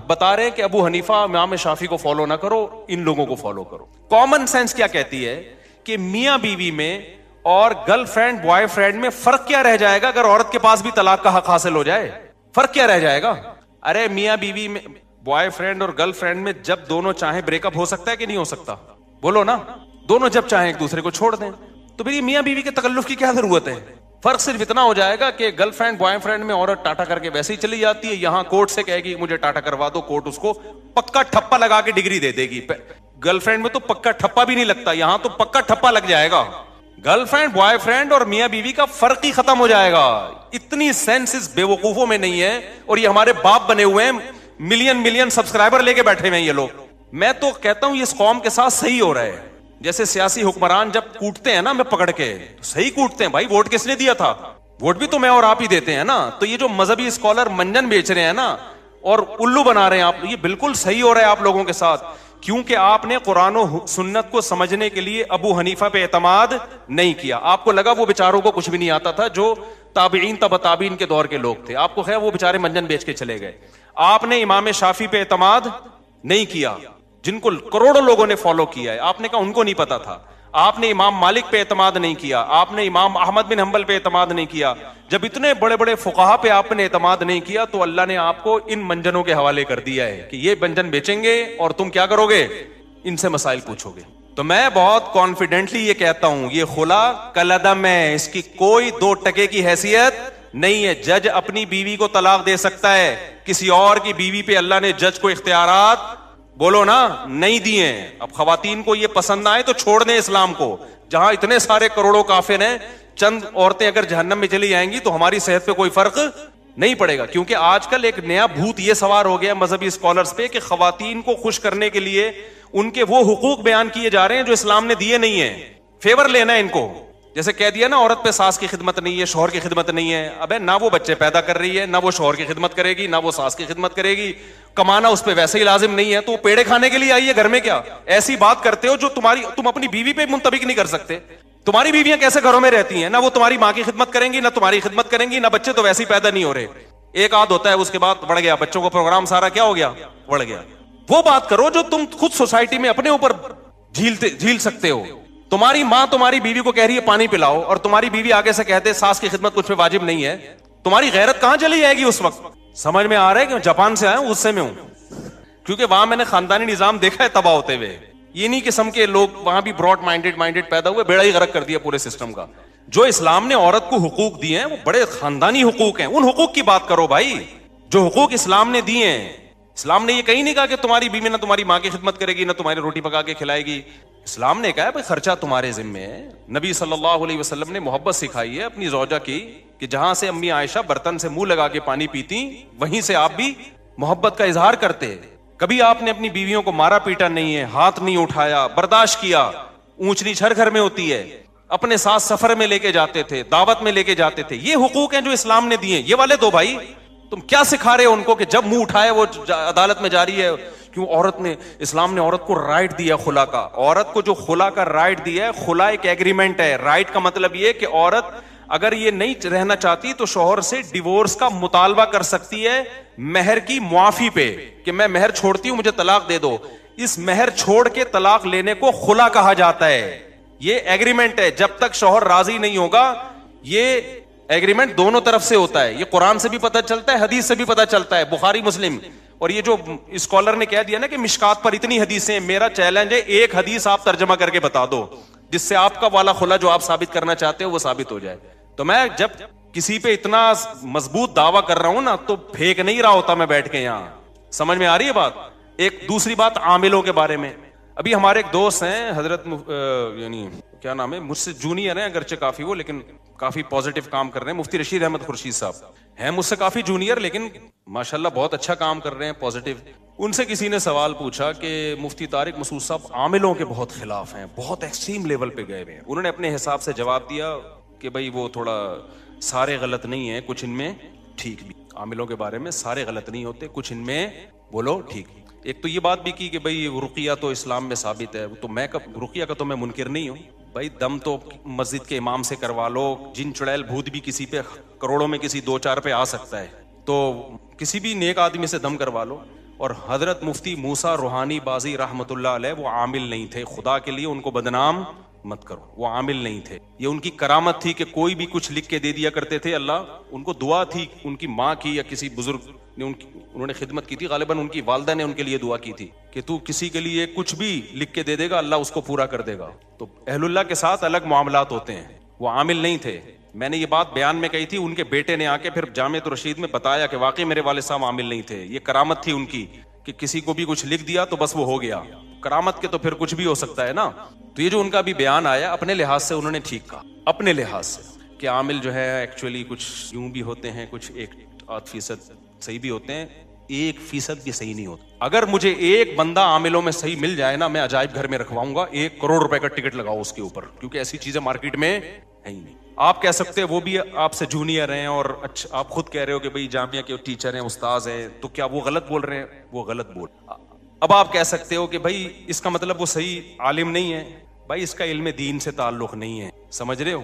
بتا رہے کہ ابو حنیفہ امام شافعی کو فالو نہ کرو, ان لوگوں کو فالو کرو. کامن سینس کیا کہتی ہے کہ میاں بیوی میں اور گرل فرینڈ بوائے فرینڈ میں فرق کیا رہ جائے گا اگر عورت کے پاس بھی طلاق کا حق حاصل ہو جائے؟ فرق کیا رہ جائے گا؟ ارے میاں بیوی میں, بوائے فرینڈ اور گرل فرینڈ میں جب دونوں چاہیں بریک اپ ہو سکتا ہے کہ نہیں ہو سکتا؟ بولو نا, دونوں جب چاہیں ایک دوسرے کو چھوڑ دیں, تو پھر میاں بیوی کے تکلف کی کیا ضرورت ہے؟ فرق صرف اتنا ہو جائے گا کہ گرل فرینڈ بوائے فرینڈ میں عورت ٹاٹا کر کے ویسے ہی چلی جاتی ہے, یہاں کورٹ سے کہے گی مجھے ٹاٹا کروا دو, کورٹ اس کو پکا ٹھپا لگا کے ڈگری دے دے گی. گرل فرینڈ میں تو پکا ٹھپا بھی نہیں لگتا, یہاں تو پکا ٹھپا لگ جائے گا. گرل فرینڈ بوائے فرینڈ اور میاں بیوی کا فرق ہی ختم ہو جائے گا. اتنی سینس اس بے وقوفوں میں نہیں ہے, اور یہ ہمارے باپ بنے ہوئے ہیں, ملین سبسکرائبر لے کے بیٹھے ہوئے ہیں یہ لوگ. میں تو کہتا ہوں یہ اس قوم کے ساتھ صحیح ہو رہا ہے. جیسے سیاسی حکمران جب کوٹتے ہیں نا میں پکڑ کے, صحیح کوٹتے ہیں بھائی, ووٹ کس نے دیا تھا؟ ووٹ بھی تو میں اور آپ ہی دیتے ہیں نا. تو یہ جو مذہبی اسکالر منجن بیچ رہے ہیں نا اور الو بنا رہے ہیں آپ, یہ بالکل صحیح ہو رہا ہے آپ لوگوں کے ساتھ, کیونکہ آپ نے قرآن و سنت کو سمجھنے کے لیے ابو حنیفہ پہ اعتماد نہیں کیا. آپ کو لگا وہ بیچاروں کو کچھ بھی نہیں آتا تھا, جو تابعین تبع تابعین کے دور کے لوگ تھے. آپ کو خیر وہ بیچارے منجن بیچ کے چلے گئے. آپ نے امام شافعی پہ اعتماد نہیں کیا جن کو کروڑوں لوگوں نے فالو کیا ہے. آپ نے کہا ان کو نہیں پتا تھا. آپ نے امام مالک پہ اعتماد نہیں کیا. آپ نے امام احمد بن حنبل پہ اعتماد نہیں کیا. جب اتنے بڑے بڑے فقہا پہ آپ نے اعتماد نہیں کیا تو اللہ نے آپ کو ان منجنوں کے حوالے کر دیا ہے کہ یہ منجن بیچیں گے اور تم کیا کرو گے, ان سے مسائل پوچھو گے. تو میں بہت کانفیڈنٹلی یہ کہتا ہوں یہ خلا کلعدم ہے, اس کی کوئی 2 ٹکے کی حیثیت نہیں ہے. جج اپنی بیوی کو طلاق دے سکتا ہے, کسی اور کی بیوی پہ اللہ نے جج کو اختیارات بولو نا نہیں دیے. اب خواتین کو یہ پسند نہ آئے تو چھوڑ دیں اسلام کو. جہاں اتنے سارے کروڑوں کافر ہیں, چند عورتیں اگر جہنم میں چلی جائیں گی تو ہماری صحت پہ کوئی فرق نہیں پڑے گا. کیونکہ آج کل ایک نیا بھوت یہ سوار ہو گیا مذہبی اسکالرز پہ کہ خواتین کو خوش کرنے کے لیے ان کے وہ حقوق بیان کیے جا رہے ہیں جو اسلام نے دیے نہیں ہیں. فیور لینا ہے ان کو. جیسے کہہ دیا نا عورت پہ ساس کی خدمت نہیں ہے, شوہر کی خدمت نہیں ہے. ابے نہ وہ بچے پیدا کر رہی ہے, نہ وہ شوہر کی خدمت کرے گی, نہ وہ ساس کی خدمت کرے گی. کمانا اس پہ ویسے ہی لازم نہیں ہے, تو وہ پیڑے کھانے کے لیے آئی ہے گھر میں. کیا ایسی بات کرتے ہو جو تم اپنی بیوی پہ منطبق نہیں کر سکتے. تمہاری بیویاں کیسے گھروں میں رہتی ہیں, نہ وہ تمہاری ماں کی خدمت کریں گی, نہ تمہاری خدمت کریں گی, نہ بچے تو ویسے ہی پیدا نہیں ہو رہے. ایک آدھ ہوتا ہے اس کے بعد بڑھ گیا, بچوں کو پروگرام سارا کیا ہو گیا, بڑھ گیا. وہ بات کرو جو تم خود سوسائٹی میں اپنے اوپر جھیل سکتے ہو. تمہاری ماں تمہاری بیوی کو کہہ رہی ہے پانی پلاؤ, اور تمہاری بیوی آگے سے کہتے ساس کی خدمت کچھ پہ واجب نہیں ہے. تمہاری غیرت کہاں چلی جائے گی اس وقت. سمجھ میں آ رہا ہے کہ جاپان سے آیا ہوں, غصے میں ہوں, کیونکہ وہاں میں نے خاندانی نظام دیکھا ہے تباہ ہوتے ہوئے. یہ نہیں قسم کے لوگ وہاں بھی براڈ مائنڈیڈ پیدا ہوئے, بیڑا ہی غرق کر دیا پورے سسٹم کا. جو اسلام نے عورت کو حقوق دیے ہیں وہ بڑے خاندانی حقوق ہیں. ان حقوق کی بات کرو بھائی, جو حقوق اسلام نے دیے ہیں. اسلام نے یہ کہیں نہیں کہا کہ تمہاری بیوی نہ تمہاری ماں کی خدمت کرے گی, نہ تمہاری روٹی پکا کے کھلائے گی. اسلام نے کہا بھائی خرچہ تمہارے ذمے ہے. نبی صلی اللہ علیہ وسلم نے محبت سکھائی ہے اپنی زوجہ کی کہ جہاں سے امی عائشہ برتن سے منہ لگا کے پانی پیتی, وہیں سے آپ بھی محبت کا اظہار کرتے. کبھی آپ نے اپنی بیویوں کو مارا پیٹا نہیں ہے, ہاتھ نہیں اٹھایا, برداشت کیا. اونچ نیچ ہر گھر میں ہوتی ہے. اپنے ساتھ سفر میں لے کے جاتے تھے, دعوت میں لے کے جاتے تھے. یہ حقوق ہیں جو اسلام نے دیے. یہ والے دو بھائی. تم کیا سکھا رہے ہو ان کو کہ جب منہ اٹھائے وہ عدالت میں جاری ہے. کیوں عورت نے, اسلام نے عورت کو رائٹ دیا خلا کا. عورت کو جو خلا کا رائٹ دیا ہے, خلا ایک ایگریمنٹ ہے. رائٹ کا مطلب یہ کہ عورت اگر یہ نہیں رہنا چاہتی تو شوہر سے ڈیورس کا مطالبہ کر سکتی ہے مہر کی معافی پہ, کہ میں مہر چھوڑتی ہوں مجھے طلاق دے دو. اس مہر چھوڑ کے طلاق لینے کو خلا کہا جاتا ہے. یہ ایگریمنٹ ہے. جب تک شوہر راضی نہیں ہوگا, یہ ایگریمنٹ دونوں طرف سے ہوتا ہے. یہ قرآن سے بھی پتہ چلتا ہے, حدیث سے بھی پتہ چلتا ہے, بخاری مسلم. اور یہ جو اسکالر نے کہہ دیا نا کہ مشکات پر اتنی حدیثیں ہیں, میرا چیلنج ہے ایک حدیث آپ ترجمہ کر کے بتا دو جس سے آپ کا والا خلا جو آپ ثابت کرنا چاہتے ہو وہ ثابت ہو جائے. تو میں جب کسی پہ اتنا مضبوط دعویٰ کر رہا ہوں نا تو پھینک نہیں رہا ہوتا میں بیٹھ کے یہاں. سمجھ میں آ رہی ہے بات. ایک دوسری بات عاملوں کے بارے میں. ابھی ہمارے ایک دوست ہیں حضرت یعنی کیا نام ہے, مجھ سے جونیئر ہیں اگرچہ کافی وہ, لیکن کافی پازیٹیو کام کر رہے ہیں. مفتی رشید احمد خورشید صاحب ہیں مجھ سے کافی جونیئر, لیکن ماشاءاللہ بہت اچھا کام کر رہے ہیں, پازیٹیو. ان سے کسی نے سوال پوچھا کہ مفتی طارق مسعود صاحب عاملوں کے بہت خلاف ہیں, بہت ایکسٹریم لیول پہ گئے ہوئے ہیں. انہوں نے اپنے حساب سے جواب دیا کہ بھائی وہ تھوڑا سارے غلط نہیں ہیں, کچھ ان میں ٹھیک بھی. عاملوں کے بارے میں سارے غلط نہیں ہوتے, کچھ ان میں بولو ٹھیک. ایک تو یہ بات بھی کی کہ بھائی رقیہ تو اسلام میں ثابت ہے, تو میں رقیہ کا تو میں منکر نہیں ہوں بھائی. دم تو مسجد کے امام سے کروا لو, جن چڑیل بھوت بھی کسی پہ کروڑوں میں کسی 2-4 پہ آ سکتا ہے, تو کسی بھی نیک آدمی سے دم کروا لو. اور حضرت مفتی موسیٰ روحانی بازی رحمت اللہ علیہ وہ عامل نہیں تھے. خدا کے لیے ان کو بدنام مت کرو, وہ عامل نہیں تھے. یہ ان کی کرامت تھی کہ کوئی بھی کچھ لکھ کے دے دیا کرتے تھے. اللہ ان کو دعا تھی, ان کی ماں کی یا کسی بزرگ نے انہوں نے خدمت کی تھی, غالباً ان کی والدہ نے ان کے لیے دعا کی تھی کہ تو کسی کے لیے کچھ بھی لکھ کے دے دے گا اللہ اس کو پورا کر دے گا. تو اہل اللہ کے ساتھ الگ معاملات ہوتے ہیں. وہ عامل نہیں تھے. میں نے یہ بات بیان میں کہی تھی, ان کے بیٹے نے آ کے پھر جامعۃ الرشید میں بتایا کہ واقعی میرے والد صاحب عامل نہیں تھے. یہ کرامت تھی ان کی کہ کسی کو بھی کچھ لکھ دیا تو بس وہ ہو گیا. کرامت کے تو پھر کچھ بھی ہو سکتا ہے نا. تو یہ جو ان کا بھی بیان آیا اپنے لحاظ سے انہوں نے ٹھیک کہا, اپنے لحاظ سے, کہ عامل جو ہے ایکچولی کچھ یوں بھی ہوتے ہیں, کچھ 1-8% صحیح بھی ہوتے ہیں, 1% بھی صحیح نہیں ہوتا. اگر مجھے ایک بندہ عاملوں میں صحیح مل جائے نا, میں عجائب گھر میں رکھواؤں گا, 1 کروڑ روپے کا ٹکٹ لگاؤ اس کے اوپر, کیونکہ ایسی چیزیں مارکیٹ میں ہے ہی نہیں. آپ کہہ سکتے ہیں وہ بھی آپ سے جونیئر ہیں, اور اچھا آپ خود کہہ رہے ہو کہ بھئی جامعہ کے ٹیچر ہیں, استاذ ہیں, تو کیا وہ غلط بول رہے ہیں؟ وہ غلط بول. اب آپ کہہ سکتے ہو کہ بھئی اس کا مطلب وہ صحیح عالم نہیں ہے. بھائی اس کا علم دین سے تعلق نہیں ہے, سمجھ رہے ہو,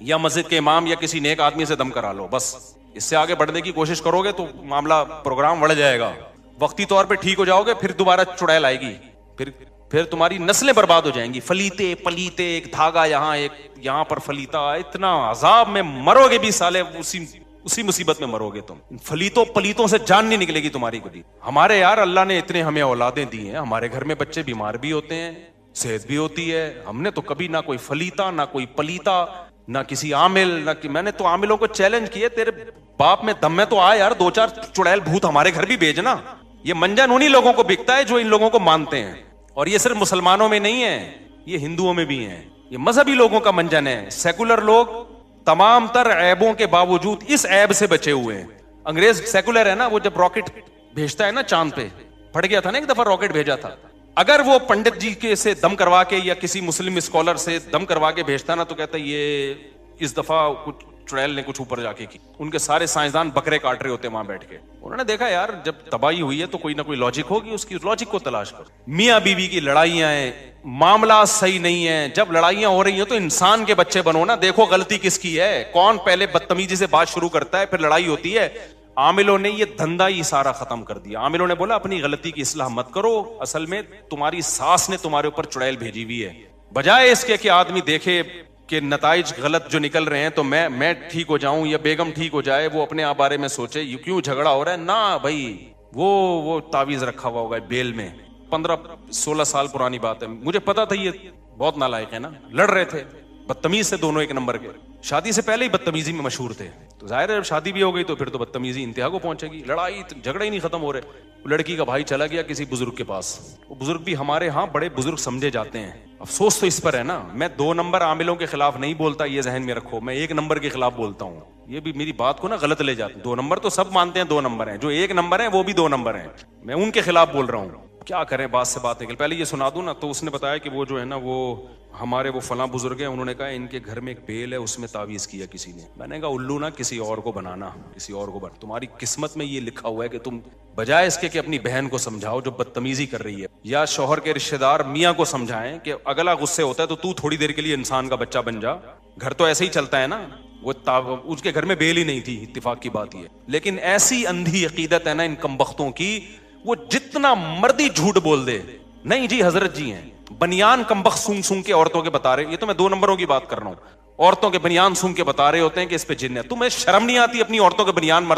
یا مسجد کے امام یا کسی نیک آدمی سے دم کرا لو بس. اس سے آگے بڑھنے کی کوشش کرو گے تو معاملہ پروگرام بڑھ جائے گا. وقتی طور پہ ٹھیک ہو جاؤ گے, پھر دوبارہ چڑیل آئے گی, پھر تمہاری نسلیں برباد ہو جائیں گی. فلیتے پلیتے, ایک دھاگا یہاں ایک یہاں پر فلیتا, اتنا عذاب میں مرو گے بھی سالے, اسی مصیبت میں مرو گے تم. پلیتوں سے جان نہیں نکلے گی تمہاری کبھی. ہمارے یار اللہ نے اتنے ہمیں اولادیں دی ہیں, ہمارے گھر میں بچے بیمار بھی ہوتے ہیں, صحت بھی ہوتی ہے. ہم نے تو کبھی نہ کوئی فلیتا نہ کوئی پلیتا نہ کسی عامل نہ میں نے تو عاملوں کو چیلنج کیے, تیرے باپ میں دم میں تو آ یار, 2-4 چڑیل بھوت ہمارے گھر بھی بھیجنا. یہ منجن انہی لوگوں کو بکتا ہے جو ان لوگوں کو مانتے ہیں. اور یہ صرف مسلمانوں میں نہیں ہے, یہ ہندوؤں میں بھی ہیں. یہ مذہبی لوگوں کا منجن ہے. سیکولر لوگ تمام تر عیبوں کے باوجود اس عیب سے بچے ہوئے ہیں. انگریز سیکولر ہے نا, وہ جب راکٹ بھیجتا ہے نا چاند پہ, پھٹ گیا تھا نا ایک دفعہ راکٹ بھیجا تھا, اگر وہ پنڈت جی کے سے دم کروا کے یا کسی مسلم اسکالر سے دم کروا کے بھیجتا نا تو کہتا یہ اس دفعہ کچھ چڑیل نے کچھ اوپر جا کے کی. ان کے سارے سائنسدان بکرے کاٹ رہے ہوتے وہاں بیٹھ کے. انہوں نے دیکھا یار جب تباہی ہوئی ہے تو کوئی نہ کوئی لاجک ہوگی, اس کی لاجک کو تلاش کرو. میاں بیوی کی لڑائیاں ہیں, معاملات صحیح نہیں ہیں. جب لڑائیاں ہو رہی ہیں تو انسان کے بچے بنو نا, دیکھو غلطی کس کی ہے, کون پہلے بدتمیزی سے بات شروع کرتا ہے, پھر لڑائی ہوتی ہے. عاملوں نے یہ دھندا ہی سارا ختم کر دیا. عاملوں نے بولا اپنی غلطی کی اصلاح مت کرو, اصل میں تمہاری ساس نے تمہارے اوپر چڑیل بھیجی ہوئی ہے. بجائے اس کے کہ آدمی دیکھے کہ نتائج غلط جو نکل رہے ہیں تو میں ٹھیک ہو جاؤں یا بیگم ٹھیک ہو جائے, وہ اپنے بارے میں سوچے یہ کیوں جھگڑا ہو رہا ہے. نہ بھائی, وہ تعویذ رکھا ہوا ہوگا بیل میں, 15-16 سال پرانی بات ہے. مجھے پتا تھا یہ بہت نالائق ہے نا, لڑ رہے تھے بدتمیز سے, دونوں ایک نمبر کے. شادی سے پہلے ہی بدتمیزی میں مشہور تھے, تو ظاہر ہے جب شادی بھی ہو گئی تو پھر تو بدتمیزی انتہا کو پہنچے گی. لڑائی جھگڑے ہی نہیں ختم ہو رہے. لڑکی کا بھائی چلا گیا کسی بزرگ کے پاس, وہ بزرگ بھی ہمارے ہاں بڑے بزرگ سمجھے جاتے ہیں. افسوس تو اس پر ہے نا, میں 2 نمبر عاملوں کے خلاف نہیں بولتا, یہ ذہن میں رکھو, میں 1 نمبر کے خلاف بولتا ہوں. یہ بھی میری بات کو نا غلط لے جاتے ہیں. 2 نمبر تو سب مانتے ہیں 2 نمبر ہیں, جو 1 نمبر ہیں وہ بھی 2 نمبر ہیں, میں ان کے خلاف بول رہا ہوں. کیا کریں, بات سے بات نکل. پہلے یہ سنا دوں نا, تو اس نے بتایا کہ وہ جو ہے نا وہ ہمارے وہ فلاں بزرگ ہیں, انہوں نے کہا ان کے گھر میں ایک بیل ہے, اس میں تعویذ کیا کسی نے. میں نے کہا الو نا کسی اور کو بنانا, کسی اور کو تمہاری قسمت میں یہ لکھا ہوا ہے کہ تم بجائے اس کے کہ اپنی بہن کو سمجھاؤ جو بدتمیزی کر رہی ہے, یا شوہر کے رشتہ دار میاں کو سمجھائیں کہ اگلا غصے ہوتا ہے تو تھوڑی دیر کے لیے انسان کا بچہ بن جا, گھر تو ایسے ہی چلتا ہے نا. وہ اس کے گھر میں بیل ہی نہیں تھی, اتفاق کی بات یہ. لیکن ایسی اندھی عقیدت ہے نا ان کمبختوں کی, وہ جتنا مردی جھوٹ بول دے, نہیں جی حضرت جی ہیں بنیان کمبخت سونگ سونگ کے عورتوں کے بتا رہے. یہ تو میں 2 نمبروں کی بات کر رہا ہوں. عورتوں کے بنیان سونگ کے بتا رہے ہوتے ہیں کہ اس پہ جن ہے. تمہیں شرم نہیں آتی اپنی عورتوں کے بنیان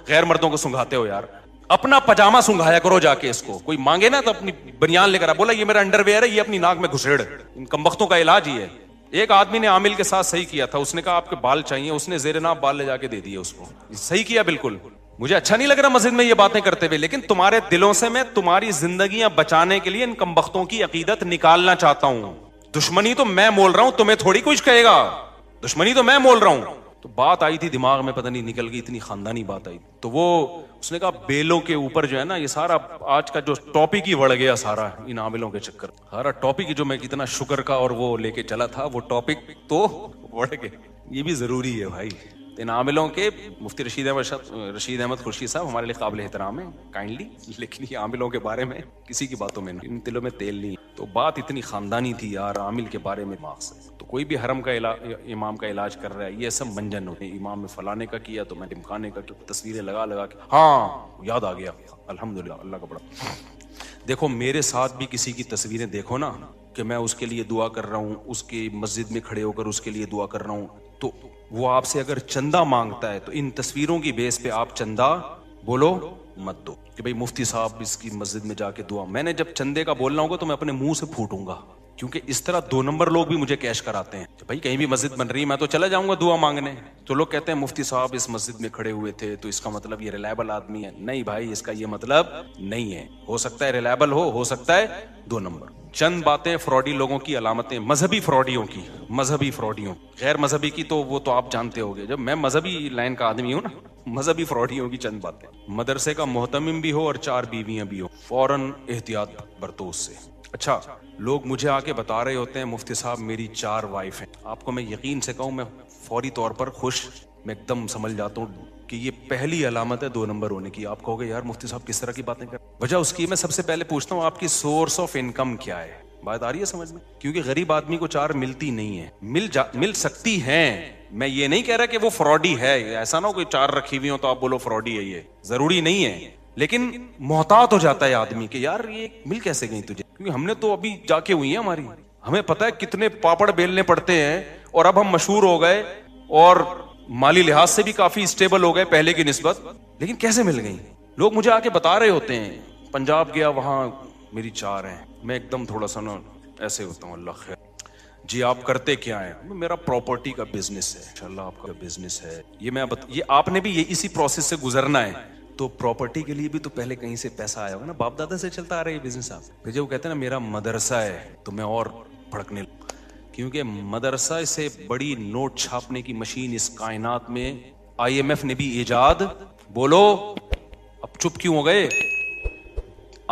غیر مردوں کو سنگھاتے ہو یار. اپنا پجامہ سنگھایا کرو جا کے. اس کو کوئی مانگے نا تو اپنی بنیان لے کر بولا یہ میرا انڈر ویئر ہے, یہ اپنی ناک میں گھسیڑ. ان کمبختوں کا علاج ہی ہے. ایک آدمی نے عامل کے ساتھ صحیح کیا تھا, اس نے کہا آپ کے بال چاہیے, اس نے زیر ناف بال لے جا کے دے دیے اس کو. صحیح کیا بالکل. مجھے اچھا نہیں لگ رہا مسجد میں یہ باتیں کرتے ہوئے, لیکن تمہارے دلوں سے میں تمہاری زندگیاں بچانے کے لیے ان کمبختوں کی عقیدت نکالنا چاہتا ہوں. دشمنی تو میں مول رہا ہوں, تمہیں تھوڑی کچھ کہے گا. دشمنی تو میں مول رہا ہوں. تو بات آئی تھی دماغ میں, پتہ نہیں نکل گئی, اتنی خاندانی بات آئی. تو وہ اس نے کہا بیلوں کے اوپر جو ہے نا, یہ سارا آج کا جو ٹاپک ہی بڑھ گیا سارا ان عاملوں کے چکر. سارا ٹاپک جو میں کتنا شکر کا اور وہ لے کے چلا تھا, وہ ٹاپک تو بڑھ گیا. یہ بھی ضروری ہے بھائی. ان عاملوں کے مفتی رشید احمد خورشید صاحب ہمارے لیے قابل احترام ہے کائنڈلی, لیکن یہ عاملوں کے بارے میں کسی کی باتوں میں ان دلوں میں تیل نہیں. تو بات اتنی خاندانی تھی یار عامل کے بارے میں دماغ سے. تو کوئی بھی حرم کا امام کا علاج کر رہا ہے, یہ سب منجن ہوتے ہیں. امام میں فلانے کا کیا تو میں ڈمکانے کا, تصویریں لگا کے ہاں یاد آ گیا, الحمدللہ اللہ کا بڑا. دیکھو میرے ساتھ بھی کسی کی تصویریں دیکھو نا کہ میں اس کے لیے دعا کر رہا ہوں, اس کی مسجد میں کھڑے ہو کر اس کے لیے دعا کر رہا ہوں, تو وہ آپ سے اگر چندہ مانگتا ہے تو ان تصویروں کی بیس پہ آپ چندہ بولو مت دو کہ بھئی مفتی صاحب اس کی مسجد میں جا کے دعا. میں نے جب چندے کا بولنا ہوگا تو میں اپنے منہ سے پھوٹوں گا, کیونکہ اس طرح 2 نمبر لوگ بھی مجھے کیش کراتے ہیں کہ بھائی کہیں بھی مسجد بن رہی ہے میں تو چلا جاؤں گا دعا مانگنے. تو لوگ کہتے ہیں مفتی صاحب اس مسجد میں کھڑے ہوئے تھے تو اس کا مطلب یہ ریلائبل آدمی ہے. نہیں بھائی, اس کا یہ مطلب نہیں ہے. ہو سکتا ہے ریلائبل ہو سکتا ہے 2 نمبر. چند باتیں فراڈی لوگوں کی علامتیں, مذہبی فراڈیوں, غیر مذہبی کی تو وہ تو آپ جانتے ہوگے. جب میں مذہبی لائن کا آدمی ہوں نا, مذہبی فراڈیوں کی چند باتیں. مدرسے کا محتمم بھی ہو اور 4 بیویاں بھی ہو, فوراً احتیاط برتو اس سے. اچھا, لوگ مجھے آ کے بتا رہے ہوتے ہیں مفتی صاحب میری 4 وائف ہیں. آپ کو میں یقین سے کہوں, میں فوری طور پر خوش, میں ایک دم سمجھ جاتا ہوں کہ یہ پہلی علامت ہے 2 نمبر ہونے کی. آپ کہو گے یار مفتی صاحب کس طرح کی باتیں کر. وجہ اس کی میں سب سے پہلے پوچھتا ہوں آپ کی سورس آف انکم کیا ہے. بات آ رہی ہے سمجھ میں؟ کیونکہ غریب آدمی کو چار ملتی نہیں ہے، مل سکتی ہیں. میں یہ نہیں کہہ رہا کہ وہ فراڈی ہے، ایسا نہ ہو کوئی چار رکھی ہوئی ہو تو آپ بولو فراڈی ہے، یہ ضروری نہیں ہے، لیکن محتاط ہو جاتا ہے آدمی کہ یار یہ مل کیسے گئی تجھے، کیونکہ ہم نے تو ابھی جا کے ہوئی ہیں ہماری، ہمیں پتہ ہے کتنے پاپڑ بیلنے پڑتے ہیں، اور اب ہم مشہور ہو گئے اور مالی لحاظ سے بھی کافی اسٹیبل ہو گئے پہلے کی نسبت، لیکن کیسے مل گئی؟ لوگ مجھے آ کے بتا رہے ہوتے ہیں پنجاب گیا وہاں میری چار ہیں، میں ایک دم تھوڑا سا نا ایسے ہوتا ہوں، اللہ خیر، جی آپ کرتے کیا ہیں؟ میرا پراپرٹی کا بزنس ہے. انشاءاللہ آپ کا بزنس ہے، یہ آپ نے بھی اسی پروسیس سے گزرنا ہے. تو پراپرٹی کے لیے بھی تو پہلے کہیں سے پیسہ آیا ہوگا نا، باپ دادا سے چلتا آ رہا ہے یہ بزنس. آپ پھر جب وہ کہتے ہیں نا میرا مدرسہ ہے، تو میں اور بھڑکنے لگا، کیونکہ مدرسہ سے بڑی نوٹ چھاپنے کی مشین اس کائنات میں IMF نے بھی ایجاد، بولو اب چپ کیوں ہو گئے؟